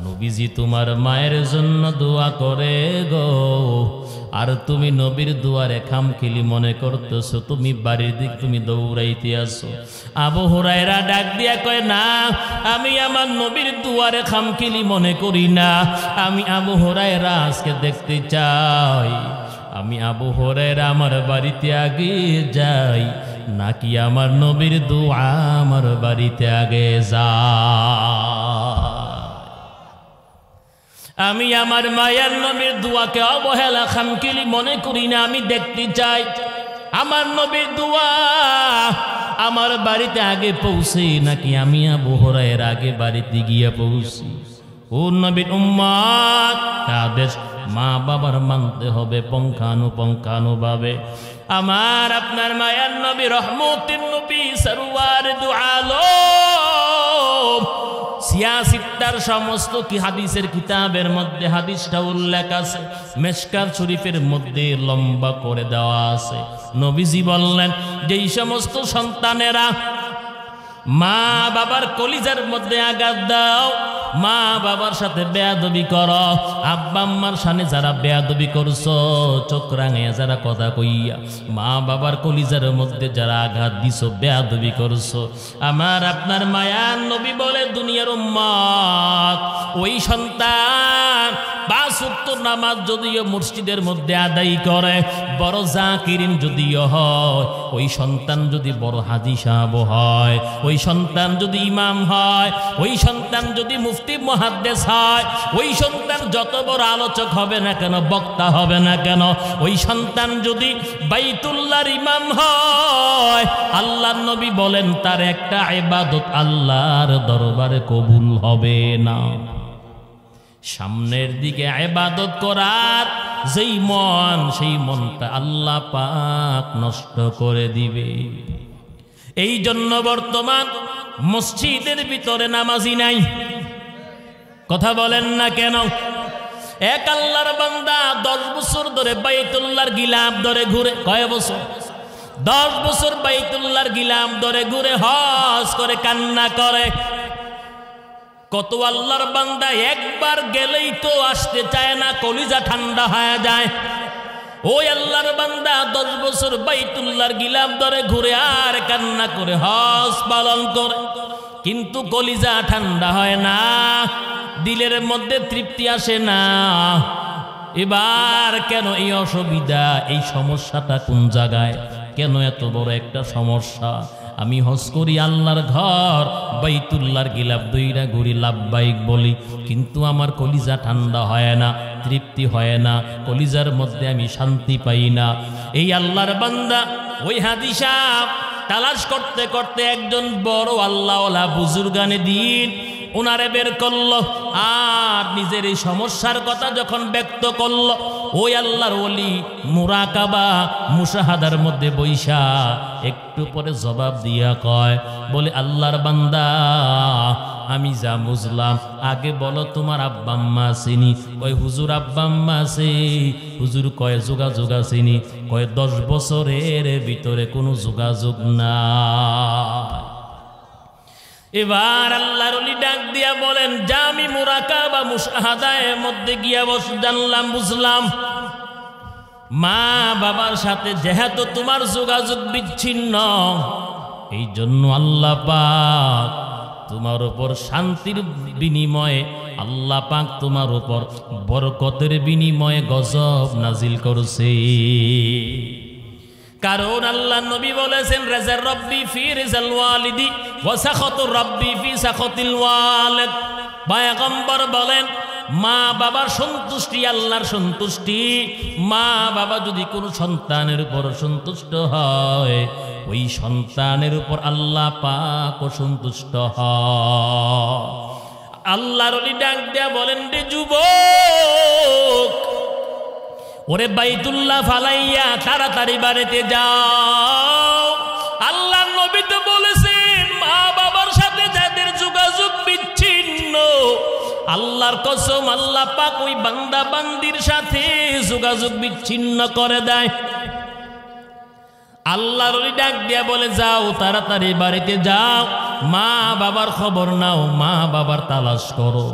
নবীজি তোমার মায়ের জন্য দোয়া করে গো, আর তুমি নবীর দুয়ারে খামখিলি মনে করতেছো, তুমি বাড়ির দিক তুমি দৌড়াইতে আসো। আবু হুরায়রা ডাক দিয়া কয়, না, আমি আমার নবীর দুয়ারে খামখিলি মনে করি না, আমি আবু হুরায়রা আজকে দেখতে চাই, আমি আবু হুরায়রা আমার বাড়িতে আগে যাই নাকি আমার নবীর দুয়া আমার বাড়িতে আগে যায়। আমি আমার মায়ের নবীর দুয়াকে অবহেলা খামখিলি মনে করি না, আমি দেখতে চাই আমার নবীর দুয়া আমার বাড়িতে আগে পৌঁছে নাকি আমি আবু হুরায়রা আগে বাড়িতে গিয়ে পৌঁছি। ও নবীর উম্মত, আদেশ মা বাবার মানতে হবে পঙ্খানুপঙ্খানুভাবে। আমার আপনার মায়ের নবী রহমতের নবী সরওয়ার দু আলম সিয়াসিত্তার সমস্ত কি হাদিসের কিতাবের মধ্যে হাদিসটা উল্লেখ আছে, মেশকাত শরীফের মধ্যে লম্বা করে দেওয়া আছে। নবীজি বললেন, যেই সমস্ত সন্তানেরা মা বাবার কলিজার মধ্যে আঘাত দাও, মা বাবার সাথে বেয়াদবি করো, আব্বা আম্মার সামনে যারা বেয়াদবি করছো, চোখ রাঙিয়া যারা কথা কইয়া মা বাবার কলিজার মধ্যে যারা আঘাত দিছো, বেয়াদবি করছো, আমার আপনার মায়ার নবী বলে, দুনিয়ার উম্মত, ওই সন্তান 5 ওয়াক্ত নামাজ যদিও মসজিদের মধ্যে আদায় করে, বড় জাকিরিন যদিও হয়, ওই সন্তান যদি বড় হাজী সাহেব হয়, ওই সন্তান যদি ইমাম হয়, ওই সন্তান যদি মুফতি মুহাদ্দিস হয়, ওই সন্তান যত বড় আলোচক হবে না কেন, বক্তা হবে না কেন, ওই সন্তান যদি বাইতুল্লাহর ইমাম হয়, আল্লাহর নবী বলেন তার একটা ইবাদত আল্লাহর দরবারে কবুল হবে না। সামনের দিকে ইবাদত করার যেই মন, সেই মনটা আল্লাহ পাক নষ্ট করে দিবে। এই জন্য বর্তমান মসজিদের ভিতরে নামাজি নাই। কথা বলেন না কেন? এক আল্লাহর বান্দা 10 বছর ধরে বাইতুল্লাহর গিলাফ ধরে ঘুরে, কয় বছর? 10 বছর বাইতুল্লাহর গিলাফ ধরে ঘুরে হজ করে কান্না করে। কত আল্লাহর বান্দা একবার গেলেই তো আসতে চায় না, কলিজা ঠান্ডা হয়ে যায়। ওই আল্লাহর বান্দা 10 বছর বাইতুল্লাহর গিলাফ ধরে ঘুরে আর কান্না করে হজ পালন করে, কিন্তু কলিজা ঠান্ডা হয় না, দিলের মধ্যে তৃপ্তি আসে না। এবার কেন এই অসুবিধা, এই সমস্যাটা কোন জায়গায়, কেন এত বড় একটা সমস্যা? আমি হজ করি আল্লাহর ঘর, বাইতুল্লাহর গিলাফ দইরা ঘুরি, লাব্বাইক বলি, কিন্তু আমার কলিজা ঠান্ডা হয় না, তৃপ্তি হয় না, কলিজার মধ্যে আমি শান্তি পাই না। এই আল্লাহর বান্দা ওই হাজী সাহেব তালাশ করতে করতে একজন বড় আল্লাহওয়ালা বুজুর্গানে দিন ওনারে বের করলো, আর নিজের এই সমস্যার কথা যখন ব্যক্ত করলো, ওই আল্লাহর ওলি মুরাকাবা মুশাহাদার মধ্যে বৈশা একটু পরে জবাব দিয়া কয়, বলে আল্লাহর বান্দা, আমি যা বুঝলাম, আগে বলো তোমার আব্বা আম্মা চিনি? কয় হুজুর আব্বা আম্মা আছে। হুজুর কয় যোগাযোগ আছেনি? কয় 10 বছরের ভিতরে কোনো যোগাযোগ না। এবার আল্লাহর ওলি ডাক দিয়া বলেন, যা আমি মুরাকাবা মুশাহাদার মধ্যে গিয়া জানলাম, বুঝলাম, মা বাবার সাথে যেহেতু তোমার যোগাযোগ বিচ্ছিন্ন, এই জন্য আল্লাহ পাক তোমার উপর শান্তির বিনিময়ে আল্লাহ পাক তোমার উপর বরকতের বিনিময়ে গজব নাজিল করছে। কারণ আল্লাহ নবী বলেছেন রাজা রব্বি ফি রিজাল ওয়ালিদি ওয়া সাখাতুর রব্বি ফি সাখাতিল ওয়ালিদ। পয়গম্বর বলেন মা বাবার সন্তুষ্টি আল্লাহর সন্তুষ্টি। মা বাবা যদি কোনো সন্তানের উপর সন্তুষ্ট হয় ওই সন্তানের উপর আল্লাহ পাকও সন্তুষ্ট হয়। আল্লাহর ওলি ডাক দেয়া বলেন রে যুবক, ওরে বাইতুল্লাহ ফালাইয়া তাড়াতাড়ি বাড়িতে যাও। আল্লাহর নবী তো বলেছেন মা বাবার সাথে যাদের যোগাযোগ বিচ্ছিন্ন, আল্লাহর কসম আল্লাহ পাক ওই বান্দা বান্দির সাথে যোগাযোগ বিচ্ছিন্ন করে দেয়। আল্লাহর ওলি ডাক দিয়া বলে যাও তাড়াতাড়ি বাড়িতে যাও, মা বাবার খবর নাও, মা বাবার তালাশ করো।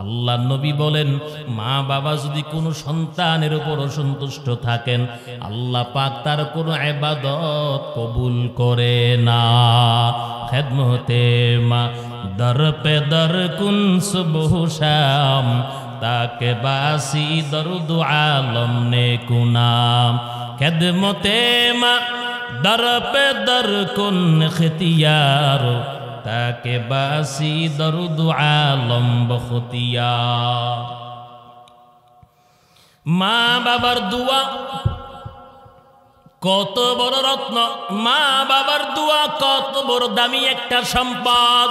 আল্লাহ নবী বলেন মা বাবা যদি কোনো সন্তানের উপর অসন্তুষ্ট থাকেন আল্লাহ পাক তার কোনো ইবাদত কবুল করে না। খেদমতে মা দর পে দর কুন সুবহ শাম, তাকে বাসি দরুদ আলম নে কুনাম। খেদমতে মা দর পে দর কুন খিতিয়ার, তাকে বাসি দরুদ আলম বখতিয়া। মা বাবার দুয়া কত বড় রত্ন, মা বাবার দুয়া কত বড় দামি একটা সম্পদ।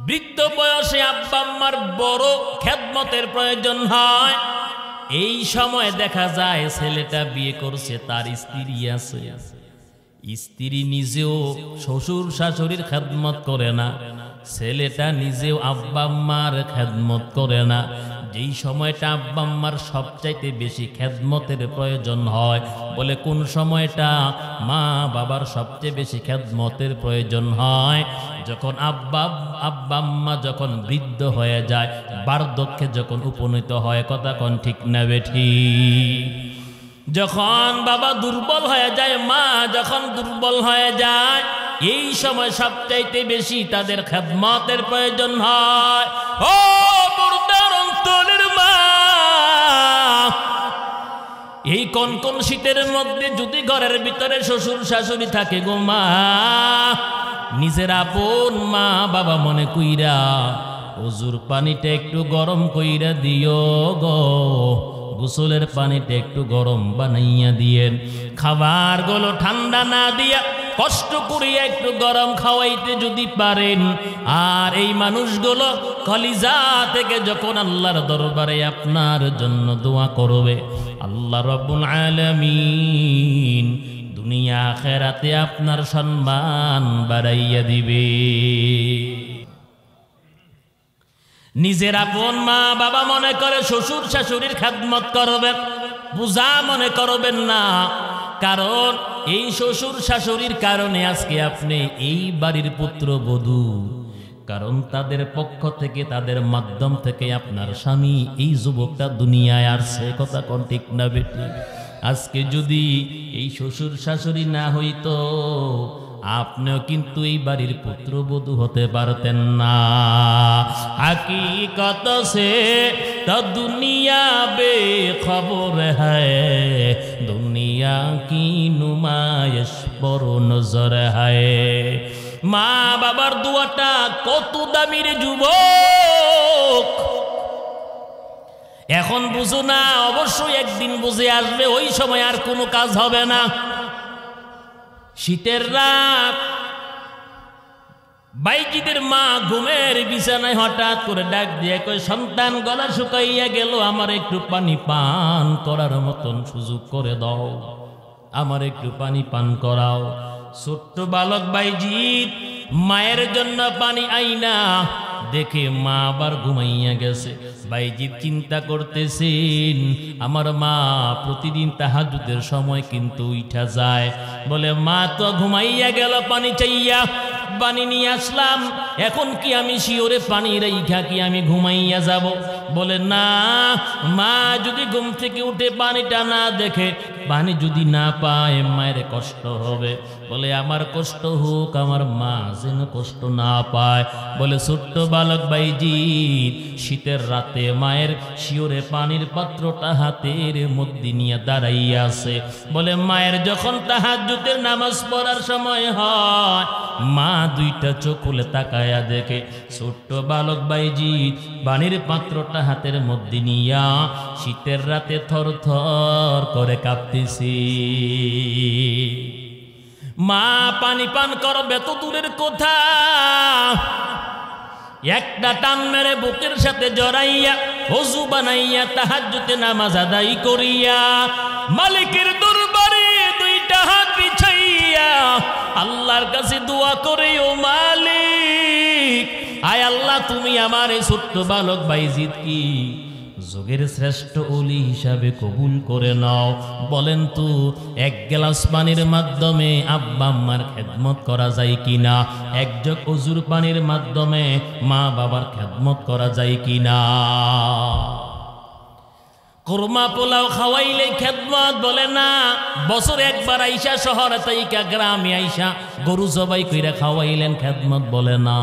বৃদ্ধ বয়সে আব্বা আম্মার বড় খেদমতের প্রয়োজন হয়। এই সময় দেখা যায় ছেলেটা বিয়ে করছে, তার স্ত্রী আছে, স্ত্রী নিজেও শ্বশুর শাশুড়ির খেদমত করে না, ছেলেটা নিজেও আব্বা আম্মার খেদমত করে না। যেই সময়টা আব্বা আম্মার সবচাইতে বেশি খেদমতের প্রয়োজন হয়, বলে কোন সময়টা মা বাবার সবচেয়ে বেশি খেদমতের প্রয়োজন হয়? যখন আব্বা আম্মা যখন বৃদ্ধ হয়ে যায়, বার্ধক্যে যখন উপনীত হয়। কথা কোন ঠিক না বেঠি? যখন বাবা দুর্বল হয়ে যায়, মা যখন দুর্বল হয়ে যায়, এই সময় সবচাইতে বেশি তাদের খেদমতের প্রয়োজন হয়। ও মুর্দার অন্তরের মা, এই কনকন শীতের মধ্যে যদি ঘরের ভিতরে শ্বশুর শাশুড়ি থাকে গো মা, নিজের আপন মা বাবা মনে কইরা ওজুর পানিটা একটু গরম কইরা দিও গো, গোসলের পানিটা একটু গরম বানাইয়া দিয়েন। খাবার গুলো ঠান্ডা না দিয়া কষ্ট করিয়া একটু গরম খাওয়াইতে যদি পারেন। আর এই মানুষগুলো কলিজা থেকে যখন আল্লাহর দরবারে আপনার জন্য দোয়া করবে, আল্লাহ রাব্বুল আলামিন দুনিয়া আখিরাতে আপনার সম্মান বাড়াইয়া দিবে। নিজের আপন মা বাবা মনে করে শ্বশুর শাশুড়ির খেদমত করবেন, পূজা মনে করবেন না। কারণ এই শ্বশুর শাশুড়ির কারণে আজকে আপনি এই বাড়ির পুত্রবধূ, কারণ তাদের পক্ষ থেকে তাদের মাধ্যম থেকে আপনার স্বামী এই যুবকটা দুনিয়ায় আসছে। কথা কোন ঠিক না বেটি? আজকে যদি এই শ্বশুর শাশুড়ি না হইতো আপনিও কিন্তু এই বাড়ির পুত্রবধূ হতে পারতেন না। হাকিকত সে তো দুনিয়া বেখবর হ্যায়, দুনিয়া কি নুমাইশ পর নজর হ্যায়। মা বাবার দোয়াটা কত দামি রে যুবক, এখন বুঝো না, অবশ্যই একদিন বুঝে আসবে, ওই সময় আর কোনো কাজ হবে না। শীতের রাত, বাইজিদের মা ঘুমের বিছানায় হঠাৎ করে ডাক দিয়ে কই, সন্তান গলা শুকাইয়া গেল, আমার একটু পানি পান করার মতন সুযোগ করে দাও, আমার একটু পানি পান করাও। ছোট্ট বালক বাইজিৎ মায়ের জন্য পানি আইনা দেখে মা আবার ঘুমাইয়া গেছে। বাইজিৎ চিন্তা করতেছেন, আমার মা প্রতিদিন তাহাজ্জুদের সময় কিন্তু উঠা যায়, বলে মা তো ঘুমাইয়া গেল, পানি চাইয়া পানি নিয়ে আসলাম, এখন কি আমি শিওরে পানি রাইখা কি আমি ঘুমাইয়া যাব? বলে না, মা যদি ঘুম থেকে উঠে পানিটা না দেখে, পানি যদি না পায়, মায়ের কষ্ট হবে। বলে আমার কষ্ট হোক, আমার মা যেন কষ্ট না পায়। বলে ছোট্ট বালক বাইজি শীতের রাতে মায়ের শিওরে পানির পাত্রটা হাতের মধ্যে নিয়ে দাঁড়াইয়া আছে। বলে মায়ের যখন তাহাজ্জুদের নামাজ পড়ার সময় হয়, মা দুইটা চোখ খুলে তাকায়া দেখে ছোট্ট বালক বাইজি পানির পাত্রটা হাতের মধ্যে নিয়া শীতের রাতে থর থর করে কাঁপতেছি। মা পানি পান করবে তো দূরের কথা, একটা টান মেরে বুকের সাথে জড়াইয়া ওযু বানাইয়া তাহাজ্জুদে নামাজ আদায় করিয়া মালিকের দরবারে দুইটা হাত বিছাইয়া আল্লাহর কাছে দোয়া করে, ও মালিক, আয় আল্লাহ, তুমি আমার এই ছোট্ট বালক বাইজিদ কি যুগের শ্রেষ্ঠ ওলি হিসাবে কবুল করে নাও। বলেন তো, এক গ্লাস পানির মাধ্যমে আব্বা আম্মার খেদমত করা যায় কিনা? এক জগ ওযুর পানির মাধ্যমে মা বাবার খেদমত করা যায় কিনা? কুরমা পোলাও খাওয়াইলে খেদমত? বলে না। বছর একবার আইসা শহর তাইকা গ্রামে আইসা গরু জবাই কইরা খাওয়াইলেন খেদমত? বলে না।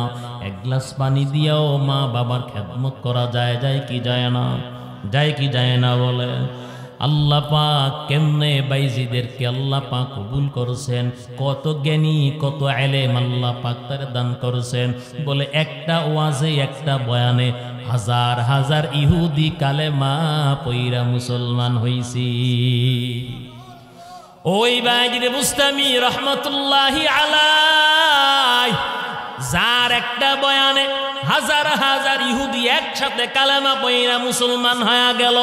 এক গ্লাস পানি দিয়েও মা বাবার খেদমত করা যায়? যায় কি যায় না? যায় কি যায় না? বলে আল্লাহ পাক কেমনে বাইজিদেরকে আল্লাহ পাক কবুল করেছেন, কত জ্ঞানী কত আলেম আল্লাহ পাক তার দান করেছেন। বলে একটা ওয়াজে একটা বয়ানে হাজার হাজার ইহুদি কালেমা পয়রা মুসলমান হইছি। ওই বাইজিদ বুস্তামি রহমতুল্লাহি আলাইহি, যার একটা বয়ানে হাজার হাজার ইহুদি একসাথে কালেমা পয়রা মুসলমান হয়ে গেল।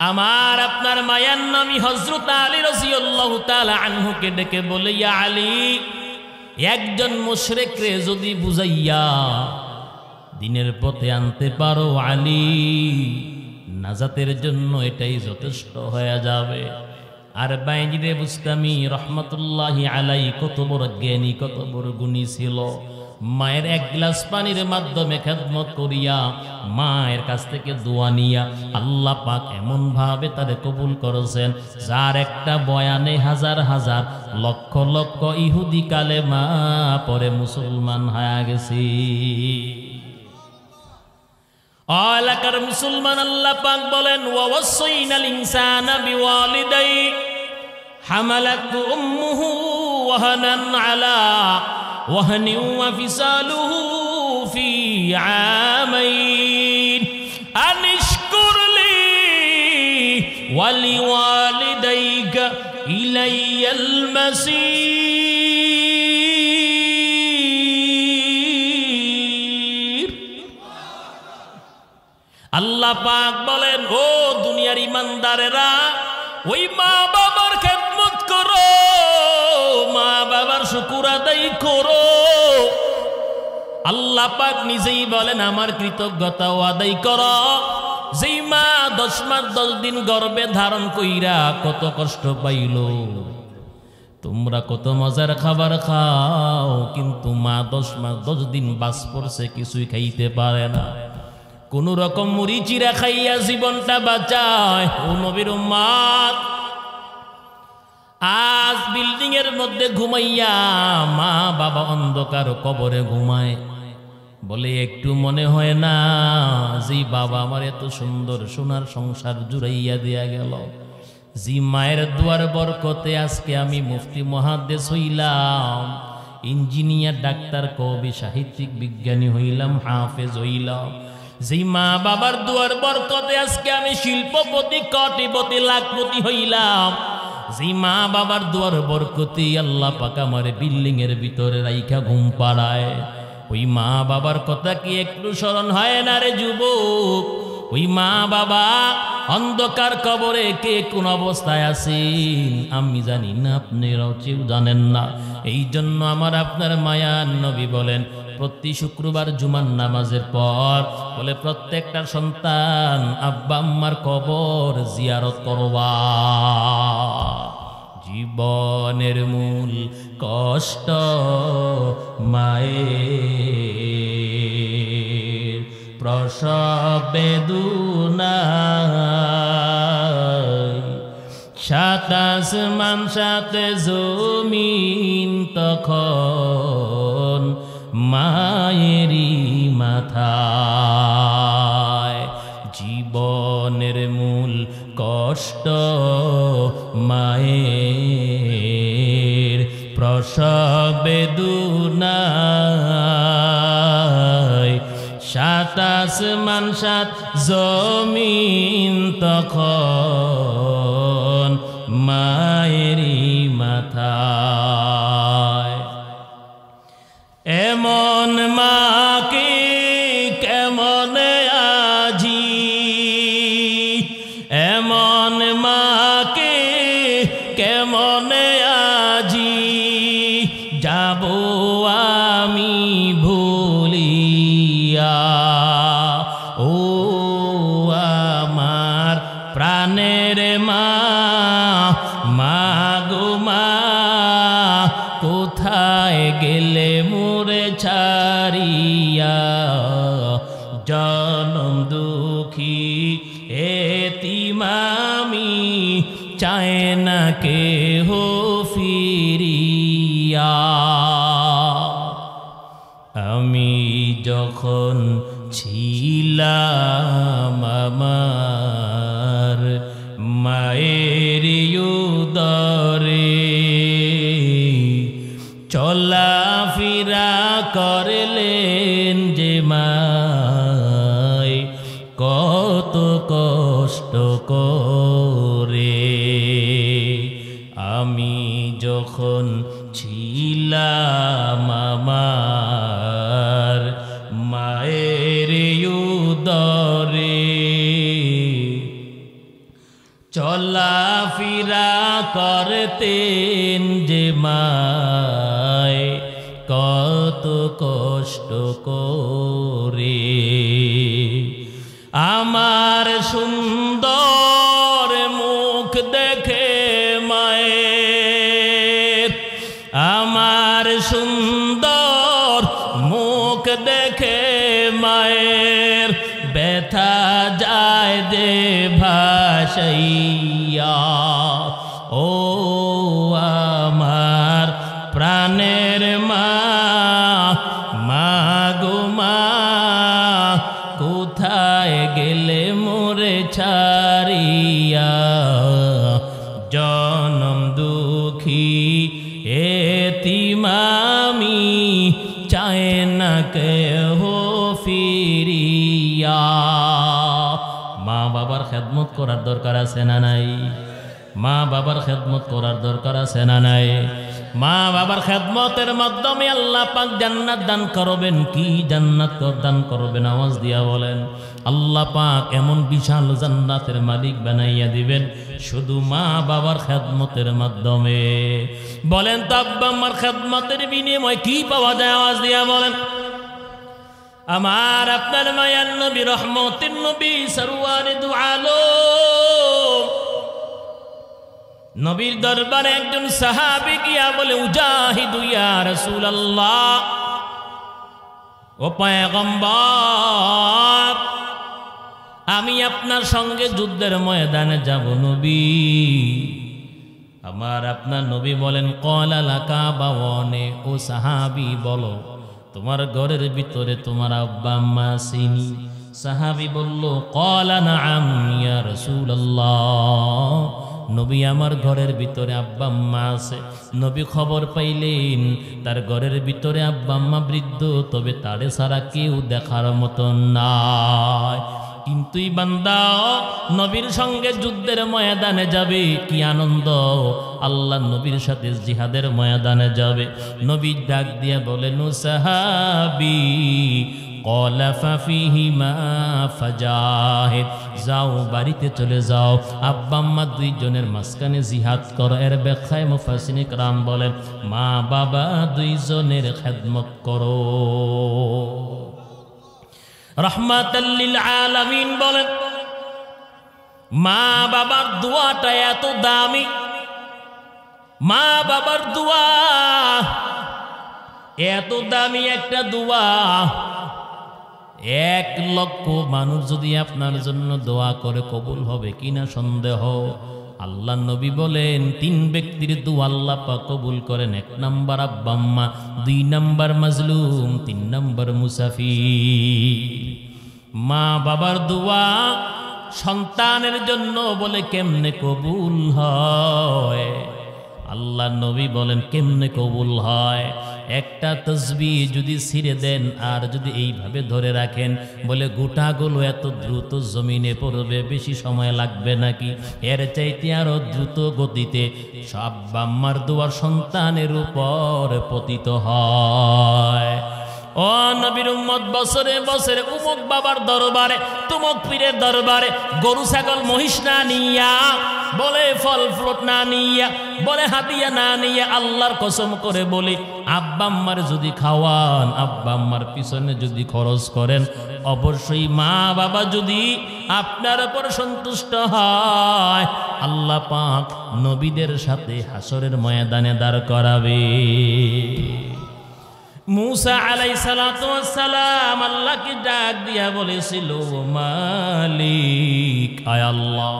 আমার আপনার মায়ার নামী হযরত আলী রাদিয়াল্লাহু তাআলা আনহুকে ডেকে বলে, ইয়া আলী, একজন মুশরিকরে যদি বুঝাইয়া দিনের পথে আনতে পারো আলী, নাজাতের জন্য এটাই যথেষ্ট হয়ে যাবে। আর বাইজিদ বুস্তামি রহমতুল্লাহি আলাইহি কত বড় জ্ঞানী, কত বড় গুণী ছিল। মায়ের এক গ্লাস পানির মাধ্যমে খেদমত করিয়া মায়ের কাছ থেকে দোয়া নিয়া আল্লাহ পাক এমন ভাবে তাদের কবুল করেছেন, যার একটা বয়ানে হাজার হাজার লক্ষ লক্ষ ইহুদি কালেমা পরে মুসলমান হয়ে গেছে। এলাকার মুসলমান আল্লাহ পাক বলেন, ওয়াসাইনাল ইনসানা বিওয়ালিদাই হামালাতহু উম্মুহু ওয়াহানান আলা ওয়াহনি ওয়া ফিসালুহু ফি আমাইন আনিশকুর লি ওয়া লিওয়ালিদাইকা ইলাইয়াল মাসির। আল্লাহ পাক বলেন, ও দুনিয়ার ইমানদারেরা, ওই মা বাবার খেদমত করো, মা বাবার শুকর আদায় করো। আল্লাহ পাক নিজেই বলেন, আমার কৃতজ্ঞতাও আদায় করো। যেই মা 10 মাস 10 দিন গর্ভে ধারণ কইরা কত কষ্ট পাইল, তোমরা কত মজার খাবার খাও, কিন্তু মা 10 মাস 10 দিন বাস পড়ছে, কিছুই খাইতে পারে না। কোন রকম মুড়ি চিরা খাইয়া জীবনটা বাঁচায়। ও নবীর উম্মত, আজ বিল্ডিং এর মধ্যে ঘুমাইয়া মা বাবা অন্ধকার কবরে ঘুমায়। বলে একটু মনে হয় না যে বাবা আমার এত সুন্দর সোনার সংসার জুড়াইয়া দিয়া গেল, যে মায়ের দুয়ার বরকতে আজকে আমি মুফতি মুহাদ্দিস হইলাম, ইঞ্জিনিয়ার, ডাক্তার, কবি, সাহিত্যিক, বিজ্ঞানী হইলাম, হাফেজ হইলাম, যেই মা বাবার দুয়ার বরকতে আজকে আমি শিল্পপতি, কোটিপতি, লাখপতি হইলাম, যেই মা বাবার দুয়ার বরকতে আল্লাহ পাক আমার বিল্ডিং এর ভিতরে রাইখা ঘুম পাড়ায়, ওই মা বাবার কথা কি একটু স্মরণ হয় না রে যুবক? ওই মা বাবা অন্ধকার কবরে কে কোন অবস্থায় আছেন আমি জানি না, আপনারাও কেউ জানেন না। এই জন্য আমার আপনার মায়ার নবী বলেন, প্রতি শুক্রবার জুমার নামাজের পর বলে প্রত্যেকটা সন্তান আব্বা আম্মার কবর জিয়ারত করবা। জীবনের মূল কষ্ট মায়ের, প্রসব বেদনায়, সাত আসমান সাত জমিন তখন মায়েরই মাথায়। জীবনের মূল কষ্ট মায়ের প্রসব বেদনায়, সাত আসমান সাত জমিন তখন মায়েরই মাথায়। এমন মাকে কেমনে আজি, এমন মাকে কেমনে আজি যাব আমি ভুলিয়া। ও আমার প্রাণের মা, মা গো মা, কোথায় গেলে মোরে ছাড়িয়া। জনম দুঃখী এতিম আমি, চায় না কেহ ফিরিয়া। আমি যখন ছিলাম আমার মায়ের উদরে, চলাফেরা করলেন যে মায় কত কষ্ট করে। আমি যখন ছিলাম আমার মায়ের উদরে, চলাফেরা করতেন যে মায় কত কষ্ট করে। আমার সুন্দর মুখ দেখে মায়ের, আমার সুন্দর মুখ দেখে মায়ের ব্যথা যায় যে ভাসাইয়া। ও আমার প্রাণের মা, মা গো মা, কোথায় গেলে মোরে ছাড়িয়া। জনম দুঃখী এতিম আমি, চায় না কেহ ফিরিয়া। মা বাবার খেদমত করার দরকার আছে না নাই? মা বাবার খেদমত করার দরকার আছে না নাই? মা বাবার খেদমতের মাধ্যমে আল্লাহ পাক জান্নাত দান করবেন। কি জান্নাত দান করবেন? আওয়াজ দিয়া বলেন। আল্লাহ পাক এমন বিশাল জান্নাতের মালিক বানাইয়া দিবেন শুধু মা বাবার খেদমতের মাধ্যমে। বলেন তো আব্বা আম্মার খেদমতের বিনিময়ে কি পাওয়া যায়? আওয়াজ দিয়া বলেন। আমার আপনার মায়ার নবী, রহমতের নবী, সরওয়ারে দু আলম, নবীর দরবারে একজন সাহাবী গিয়া বলে, উজাহিদু ইয়া রাসূলুল্লাহ, ও পয়গম্বর, আমি আপনার সঙ্গে যুদ্ধের ময়দানে যাব নবী। আমার আপনার নবী বলেন, ক্বালা লাকা বাওয়ানে, ও সাহাবী বলো তোমার ঘরের ভিতরে তোমার আব্বা আম্মা আসেনি? সাহাবী বলল, ক্বালা নাআম ইয়া রাসূলুল্লাহ, নবী আমার ঘরের ভিতরে আব্বা আম্মা আছে। নবী খবর পাইলেন তার ঘরের ভিতরে আব্বা আম্মা বৃদ্ধ, তবে তারে ছাড়া কেউ দেখার মতন নাই। কিন্তু বান্দা নবীর সঙ্গে যুদ্ধের ময়দানে যাবে, কি আনন্দ! আল্লাহ নবীর সাথে জিহাদের ময়দানে যাবে। নবী ডাক দিয়ে বলেন, ও সাহাবী, ক্বালা ফাফিহিমা ফাজাহিদ, যাও বাড়িতে চলে যাও, আব্বা আম্মা দুইজনের মাঝখানে জিহাদ করো। এর ব্যাখ্যায় মুফাসসিরিন کرام বলেন, মা বাবা দুইজনের খেদমত করো। রাহমাতাল লিল আলামিন বলেন, মা বাবার দোয়াটা এত দামি, মা বাবার দোয়া এত দামি একটা দোয়া, 1,00,000 মানুষ যদি আপনার জন্য দোয়া করে কবুল হবে কিনা সন্দেহ। আল্লাহ নবী বলেন 3 ব্যক্তির দোয়া আল্লাহ পাক কবুল করেন। 1 নাম্বার আব্বা আম্মা, 2 নাম্বার মাজলুম, 3 নাম্বার মুসাফির। মা বাবার দোয়া সন্তানের জন্য বলে কেমনে কবুল হয়? আল্লাহ নবী বলেন কেমনে কবুল হয়? একটা তসবিহ যদি ছিঁড়ে দেন আর যদি এইভাবে ধরে রাখেন, বলে গোটাগুলো এত দ্রুত জমিনে পড়বে, বেশি সময় লাগবে নাকি? এর চাইতে আরো দ্রুত গতিতে সব আম্মার দোয়া সন্তানের উপর পতিত হয়। ও নবীর উম্মত, বছরে বছরে উমুক বাবার দরবারে, তুমুক পীরের দরবারে গরু ছাগল মহিষ না নিয়া, বলে ফল ফ্রুট না নিয়া, বলে হাদিয়া না নিয়ে, আল্লাহর কসম করে বলি, আব্বা আম্মার যদি খাওয়ান, আব্বা আম্মার পিছনে যদি খরচ করেন, অবশ্যই মা বাবা যদি আপনার উপর সন্তুষ্ট হয়, আল্লাহ পাক নবীদের সাথে হাসরের ময়দানে দাঁড় করাবে। মুসা আলাইহিস সালাতু ওয়াস সালাম আল্লাহকে ডাক দিয়া বলেছিল, মালিক, আয় আল্লাহ,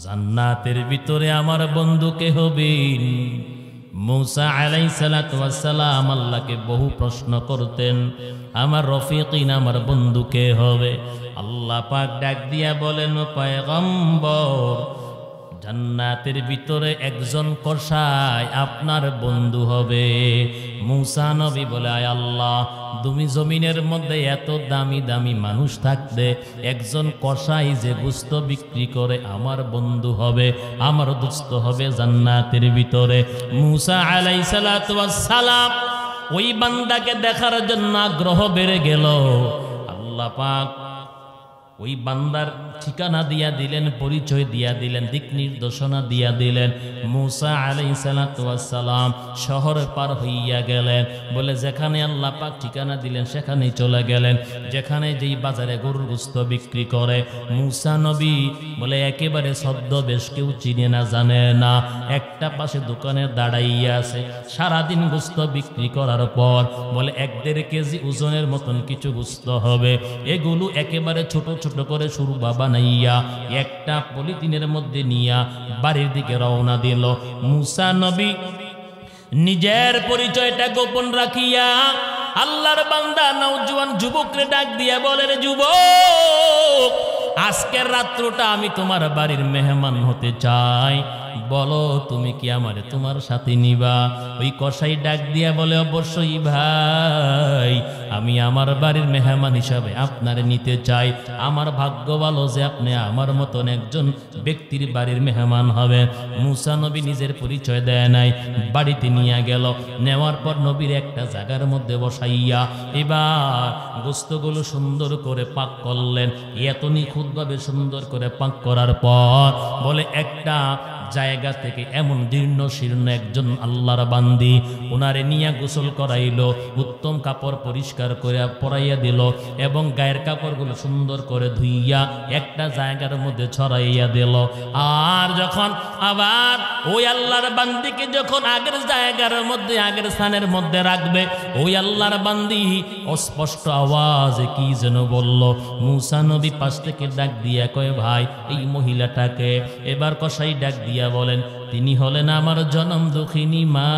জান্নাতের ভিতরে আমার বন্ধু কে হবেন? মুসা আলাইহিস সালাতু ওয়াস সালাম আল্লাহকে বহু প্রশ্ন করতেন, আমার রফিকিন, আমার বন্ধু কে হবে? আল্লাহ পাক ডাক দিয়া বলেন, পয়গম্বর, জান্নাতের ভিতরে একজন কসাই আপনার বন্ধু হবে। মুসা নবী বলে, আয় আল্লাহ, তুমি জমিনের মধ্যে এত দামি দামি মানুষ থাকতে একজন কসাই যে গোশত বিক্রি করে আমার বন্ধু হবে, আমার দোস্ত হবে জান্নাতের ভিতরে। মুসা আলাইহিস সালাতু ওয়াস সালাম ওই বান্দাকে দেখার জন্য আগ্রহ বেড়ে গেল। আল্লাহ পাক ওই বান্দার ঠিকানা দিয়া দিলেন, পরিচয় দিয়া দিলেন, দিক নির্দেশনা দিয়া দিলেন। মুসা আলাইহিস সালাতু ওয়াস সালাম শহর পার হইয়া গেলেন, বলে যেখানে আল্লাহ পাক ঠিকানা দিলেন সেখানেই চলে গেলেন। যেখানে যেই বাজারে গরুর গোশত বিক্রি করে, মুসা নবী বলে একেবারে ছদ্মবেশ, কেউ চিনে না জানে না, একটা পাশে দোকানে দাঁড়াইয়া আছে। সারাদিন গোশত বিক্রি করার পর বলে 1-1.5 কেজি ওজনের মতন কিছু গোশত হবে। এগুলো একেবারে ছোট ছোট করে সুরবা বানাইয়া একটা পলিথিনের মধ্যে নিয়া বাড়ির দিকে রওনা দিল। মুসা নবী নিজের পরিচয়টা গোপন রাখিয়া আল্লাহর বান্দা নওজোয়ান যুবকরে ডাক দিয়া বলে, রে যুবক, আজকের রাত্রটা আমি তোমার বাড়ির মেহমান হতে চাই, বলো তুমি কি আমারে তোমার সাথে নিবা? ওই কসাই ডাক দিয়া বলে, অবশ্যই ভাই, আমি আমার বাড়ির মেহমান হিসাবে আপনারে নিতে চাই। আমার ভাগ্য ভালো যে আপনি আমার মতন একজন ব্যক্তির বাড়ির মেহমান হবেন। মুসা নবী নিজের পরিচয় দেয় নাই, বাড়িতে নিয়ে গেল। নেওয়ার পর নবীর একটা জায়গার মধ্যে বসাইয়া এবার গোশতগুলো সুন্দর করে পাক করলেন। এত নিখুঁতভাবে সুন্দর করে পাক করার পর বলে একটা জায়গা থেকে এমন জীর্ণ শীর্ণ একজন আল্লাহর বান্দি, ওনারে নিয়ে গোসল করাইল, উত্তম কাপড় পরিষ্কার করে পরাইয়া দিল এবং গায়ের কাপড়গুলো সুন্দর করে ধুইয়া একটা জায়গার মধ্যে ছড়াইয়া দিল। আর যখন আবার ওই আল্লাহর বান্দিকে যখন আগের জায়গার মধ্যে, আগের স্থানের মধ্যে রাখবে, ওই আল্লাহর বান্দি অস্পষ্ট আওয়াজে কি যেন বলল। মুসা নবী পাশ থেকে ডাক দিয়া কয়, ভাই, এই মহিলাটাকে? এবার কসাই ডাক দিয়া বলেন, তিনি হলেন আমার জনম দুঃখিনী মা।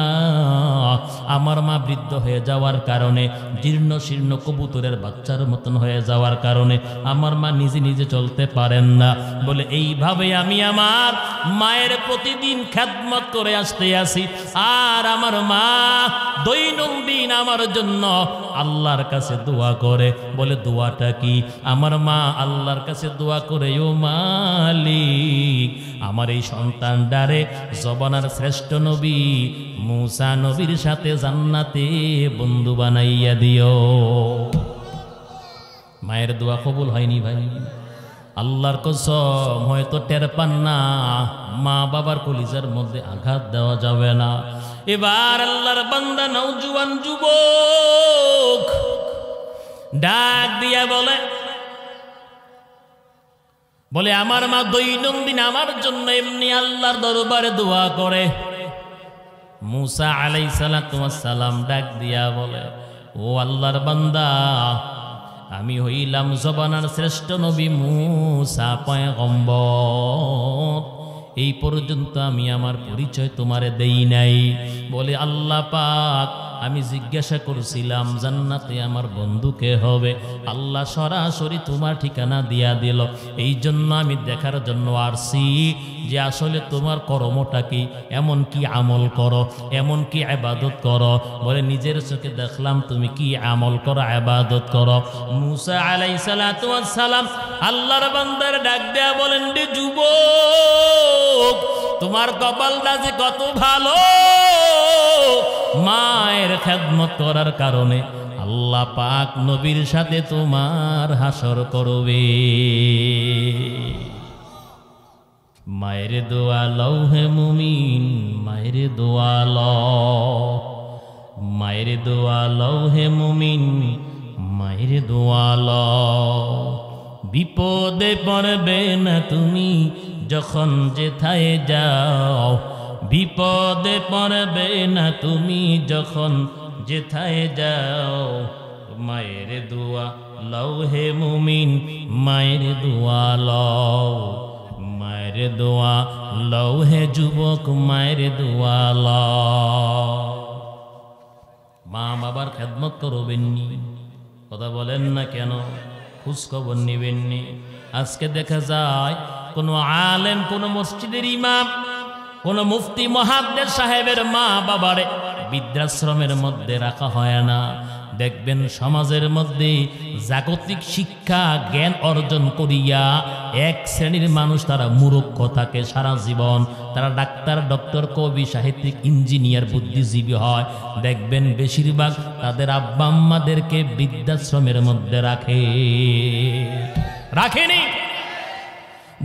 আমার মা বৃদ্ধ হয়ে যাওয়ার কারণে, জীর্ণ শীর্ণ কবুতরের বাচ্চার মতন হয়ে যাওয়ার কারণে আমার মা নিজে নিজে চলতে পারেন না। বলে এইভাবে আমি আমার মায়ের প্রতিদিন খেদমত করে আসতে আসি। আর আমার মা দৈনন্দিন আমার জন্য আল্লাহর কাছে দোয়া করে। বলে দোয়াটা কি? আমার মা আল্লাহর কাছে দোয়া করে, ও মালিক, আমার এই সন্তানটারে জবানার শ্রেষ্ঠ নবী মুসা নবীর সাথে জান্নাতে বন্ধু বানাইয়া দিও। মায়ের দোয়া কবুল হয়নি ভাই, আল্লাহর কসম। হয়তো টের পান না, মা বাবার কলিজার মধ্যে আঘাত দেওয়া যাবে না। এবার আল্লাহর বান্দা নওজোয়ান যুবক ডাক দিয়া বলে আমার মা দৈনন্দিন আমার জন্য এমনি আল্লাহর দরবারে দোয়া করে। মুসা আলাইহিস সালাতু ওয়াস সালাম ডাক দিয়া বলে, ও আল্লাহর বান্দা, আমি হইলাম জবানার শ্রেষ্ঠ নবী মূসা পয়গম্বর। এই পর্যন্ত আমি আমার পরিচয় তোমারে দেই নাই। বলে আল্লাহ পাক আমি জিজ্ঞাসা করছিলাম জান্নাতে আমার বন্ধুকে হবে, আল্লাহ সরাসরি তোমার ঠিকানা দিয়া দিল। এই জন্য আমি দেখার জন্য আসছি যে আসলে তোমার কর্মটা কি, এমন কি আমল করো, এমন কি ইবাদত করো। বলে নিজের চোখে দেখলাম তুমি কি আমল করো, ইবাদত করো। মূসা আলাইহিস সালাতু ওয়াস সালাম আল্লাহর বান্দার ডাক দেয়া বলেন, রে যুবক, তোমার কপালটা যে কত ভালো, মায়ের খেদমত করার কারণে আল্লাহ পাক নবীর সাথে তোমার হাসর করবে। মায়ের দোয়া লও হে মুমিন, মায়ের দোয়া লও, মায়ের দোয়া লও হে মুমিন, মায়ের দোয়া লও। বিপদে পড়বে না তুমি যখন যেথায় যাও, বিপদে পড়বে না তুমি যখন যেথায় যাও। মায়ের দোয়া লও হে মুমিন, মায়ের দোয়া লও, মায়ের দোয়া লও হে যুবক, মায়ের দোয়া লও। মা বাবার খেদমত করবেননি, কথা বলেন না কেন? খোঁজখবর নেবেননি। আজকে দেখা যায় কোনো আলেম, কোনো মসজিদের ইমাম, কোন মুফতি মুহাদ্দিস সাহেবের মা বাবারে বৃদ্ধাশ্রমের মধ্যে রাখা হয় না। দেখবেন সমাজের মধ্যে জাগতিক শিক্ষা জ্ঞান অর্জন করিয়া এক শ্রেণীর মানুষ তারা মূর্খ থাকে সারা জীবন। তারা ডাক্তার, ডক্টর, কবি, সাহিত্যিক, ইঞ্জিনিয়ার, বুদ্ধিজীবী হয়। দেখবেন বেশিরভাগ তাদের আব্বা আম্মাদেরকে বৃদ্ধাশ্রমের মধ্যে রাখেনি।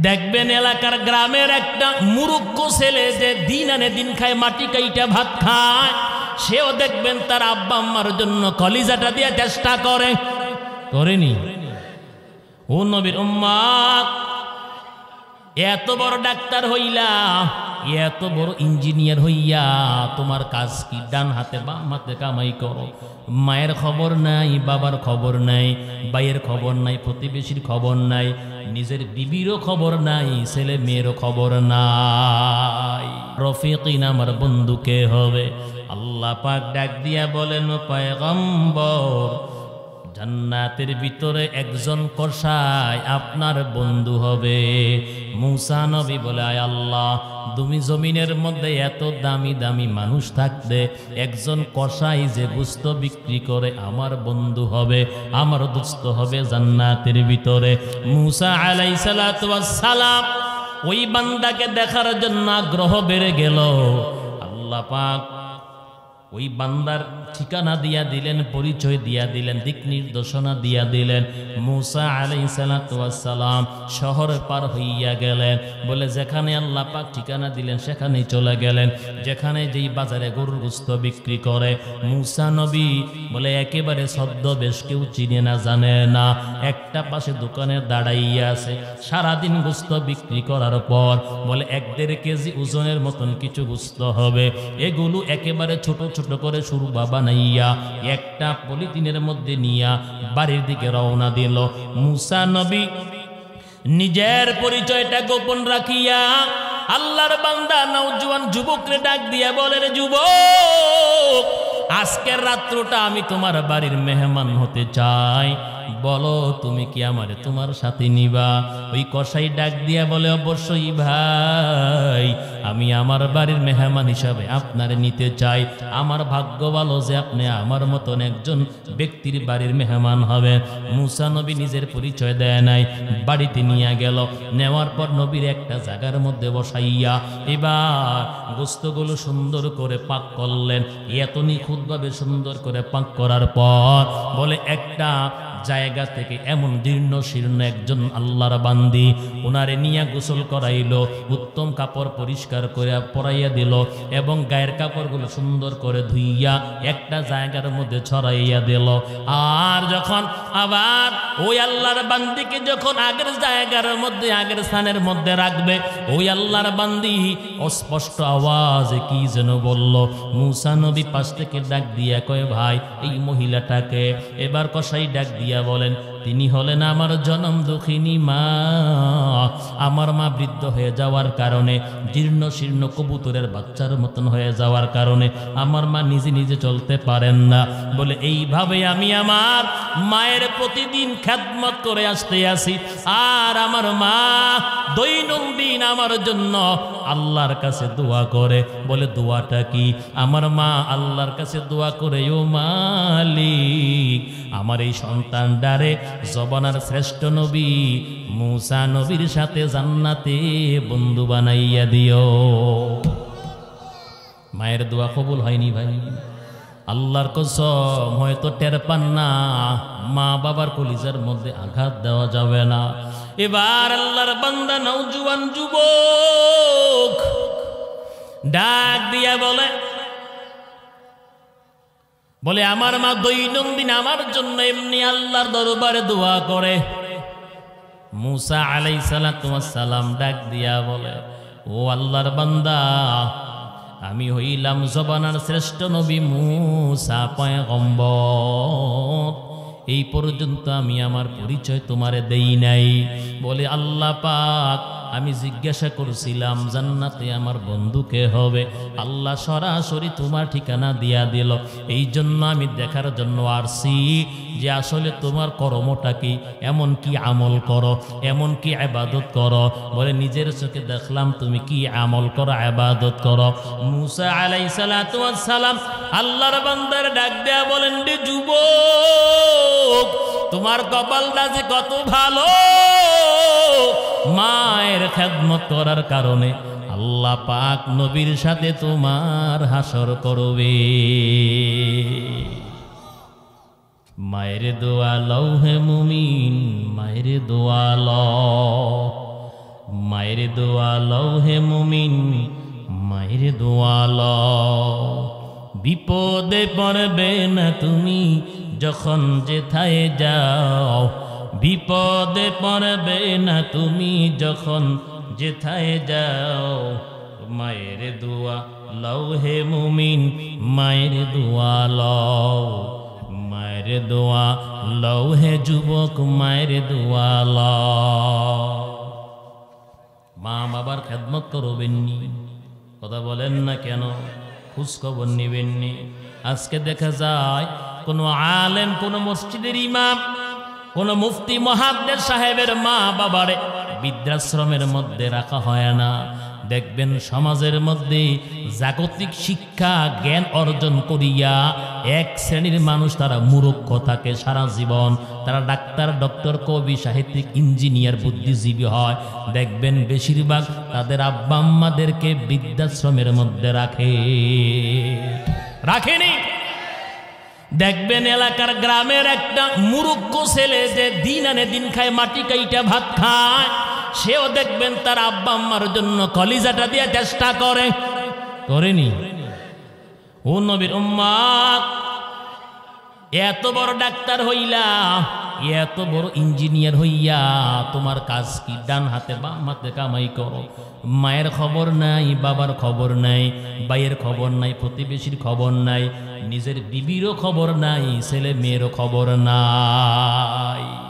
দেখবেন এলাকার গ্রামের একটা মূর্খ ছেলে যে দিন আনে দিন খায়, মাটি কাইটা ভাত খায়, সেও দেখবেন তার আব্বা আম্মার জন্য কলিজাটা দিয়ে চেষ্টা করেনি। ও নবীর উম্মত, এত বড় ডাক্তার হইলা, এত বড় ইঞ্জিনিয়ার হইয়া তোমার কাজ কি? ডান হাতে বাম হাতে কামাই করো। মায়ের খবর নাই, বাবার খবর নাই, ভাইয়ের খবর নাই, প্রতিবেশীর খবর নাই, নিজের বিবিরও খবর নাই, ছেলে মেয়েরও খবর নাই। রফিকিন আমার বন্ধুকে হবে। আল্লাহ পাক ডাক দিয়া বলেন, পয়গম্বর, জান্নাতের ভিতরে একজন কসাই আপনার বন্ধু হবে। মূসা নবী বলে, আয় আল্লাহ, তুমি জমিনের মধ্যে এত দামি দামি মানুষ থাকতে একজন কসাই যে গোশত বিক্রি করে আমার বন্ধু হবে, আমার দোস্ত হবে জান্নাতের ভিতরে। মূসা আলাইহিস সালাতু ওয়াস সালাম ওই বান্দাকে দেখার জন্য আগ্রহ বেড়ে গেল। আল্লাহ পাক ওই বান্দার ঠিকানা দিয়া দিলেন, পরিচয় দিয়া দিলেন, দিক নির্দেশনা দিয়া দিলেন। মূসা আলাইহিস সালাতু ওয়াস সালাম শহর পার হইয়া গেলেন। বলে যেখানে আল্লাহ পাক ঠিকানা দিলেন সেখানেই চলে গেলেন। যেখানে যেই বাজারে গরুর গোশত বিক্রি করে, মূসা নবী বলে একেবারে ছদ্মবেশ, কেউ চিনে না জানে না। একটা পাশে দোকানে দাঁড়াইয়া আছে। সারাদিন গোশত বিক্রি করার পর বলে 1-1.5 কেজি ওজনের মতন কিছু গোশত হবে। এগুলো একেবারে ছোট ছোট করে সুরবা বানাইয়া একটা পলিথিনের মধ্যে নিয়া বাড়ির দিকে রওনা দিল। মূসা নবী নিজের পরিচয়টা গোপন রাখিয়া আল্লাহর বান্দা নওজোয়ান যুবকরে ডাক দিয়া বলে, রে যুবক, আজকের রাত্রটা আমি তোমার বাড়ির মেহমান হতে চাই, বলো তুমি কি আমারে তোমার সাথে নিবা? ওই কসাই ডাক দিয়া বলে, অবশ্যই ভাই, আমি আমার বাড়ির মেহমান হিসাবে আপনারে নিতে চাই। আমার ভাগ্য ভালো যে আপনি আমার মতন একজন ব্যক্তির বাড়ির মেহমান হবেন। মূসা নবী নিজের পরিচয় দেয় নাই, বাড়িতে নিয়ে গেল। নেওয়ার পর নবীর একটা জায়গার মধ্যে বসাইয়া এবার গোশতগুলো সুন্দর করে পাক করলেন। এত নিখুঁতভাবে সুন্দর করে পাক করার পর বলে একটা জায়গা থেকে এমন জীর্ণ শীর্ণ একজন আল্লাহর বান্দি, ওনারে নিয়ে গোসল করাইল, উত্তম কাপড় পরিষ্কার করে পরাইয়া দিল এবং গায়ের কাপড়গুলো সুন্দর করে ধুইয়া একটা জায়গার মধ্যে ছড়াইয়া দিল। আর যখন আবার ওই আল্লাহর বান্দিকে যখন আগের জায়গার মধ্যে, আগের স্থানের মধ্যে রাখবে, ওই আল্লাহর বান্দি অস্পষ্ট আওয়াজে কি যেন বলল। মূসা নবী পাশ থেকে ডাক দিয়া কয়, ভাই এই মহিলাটাকে। এবার কসাই ডাক দিয়া বলেন, তিনি হলেন আমার জনম দুঃখিনী মা। আমার মা বৃদ্ধ হয়ে যাওয়ার কারণে, জীর্ণ শীর্ণ কবুতরের বাচ্চার মতন হয়ে যাওয়ার কারণে আমার মা নিজে নিজে চলতে পারেন না। বলে এইভাবে আমি আমার মায়ের প্রতিদিন খেদমত করে আসতে আসি। আর আমার মা দৈনন্দিন আমার জন্য আল্লাহর কাছে দোয়া করে। বলে দোয়াটা কি? আমার মা আল্লাহর কাছে দোয়া করে, ও মালিক, আমার এই সন্তানটারে জবানার শ্রেষ্ঠ নবী মুসা নবীর সাথে জান্নাতে বন্ধু বানাইয়া দিও। মায়ের দোয়া কবুল হয়নি ভাই? আল্লাহর কসম, হয়তো টের পান না, মা বাবার কলিজার মধ্যে আঘাত দেওয়া যাবে না। এবার আল্লাহর বান্দা নওজোয়ান যুবক ডাক দিয়া বলে আমার মা দৈনন্দিন আমার জন্য এমনি আল্লাহর দরবারে দোয়া করে। মুসা আলাইহিস সালাম ডাক দিয়া বলে, ও আল্লাহর বান্দা, আমি হইলাম জবানার শ্রেষ্ঠ নবী মুসা পয়গম্বর। এই পর্যন্ত আমি আমার পরিচয় তোমারে দেই নাই। বলে আল্লাহ পাক, আমি জিজ্ঞাসা করছিলাম জান্নাতে আমার বন্ধুকে হবে, আল্লাহ সরাসরি তোমার ঠিকানা দিয়া দিল। এই জন্য আমি দেখার জন্য আসছি যে আসলে তোমার কর্মটা কি, এমন কি আমল করো, এমন কি ইবাদত করো। বলে নিজের চোখে দেখলাম তুমি কি আমল করো, ইবাদত করো। মুসা আলাইহিস সালাম আল্লাহর বান্দার ডাক দেয়া বলেন, রে যুবক, তোমার কপালটা যে কত ভালো, মায়ের খেদমত করার কারণে আল্লাহ পাক নবীর সাথে তোমার হাসর করবে। মায়ের দোয়া লও হে মুমিন, মায়ের দোয়া লও, মায়ের দোয়া লও হে মুমিন, মায়ের দোয়া লও। বিপদে পড়বে না তুমি যখন যেথায় যাও, বিপদে পড়বে না তুমি যখন যেথায় যাও। মায়ের দোয়া লও হে মুমিন, মায়ের দোয়া লও, মায়ের দোয়া লও হে যুবক, মায়ের দোয়া লও। মা বাবার খেদমত করবেননি, কথা বলেন না কেন? খোঁজ খবর নেবেননি। আজকে দেখা যায় কোনো আলেম, কোনো মসজিদের ইমাম, কোন মুফতি মুহাদ্দিস সাহেবের মা বাবারে বৃদ্ধাশ্রমের মধ্যে রাখা হয় না। দেখবেন সমাজের মধ্যে জাগতিক শিক্ষা জ্ঞান অর্জন করিয়া এক শ্রেণীর মানুষ তারা মূর্খ থাকে সারা জীবন। তারা ডাক্তার, ডক্টর, কবি, সাহিত্যিক, ইঞ্জিনিয়ার, বুদ্ধিজীবী হয়। দেখবেন বেশিরভাগ তাদের আব্বা আম্মাদেরকে বৃদ্ধাশ্রমের মধ্যে রাখেনি। দেখবেন এলাকার গ্রামের একটা মূর্খ ছেলে যে দিন আনে দিন খায়, মাটি কাইটা ভাত খায়, সেও দেখবেন তার আব্বা আম্মার জন্য কলিজাটা দিয়ে চেষ্টা করেনি? ও নবীর উম্মত, এত বড় ডাক্তার হইলা, এত বড় ইঞ্জিনিয়ার হইয়া তোমার কাজ কি? ডান হাতে বাম হাতে কামাই করো। মায়ের খবর নাই, বাবার খবর নাই, ভাইয়ের খবর নাই, প্রতিবেশীর খবর নাই, নিজের বিবিরও খবর নাই, ছেলে মেয়েরও খবর নাই।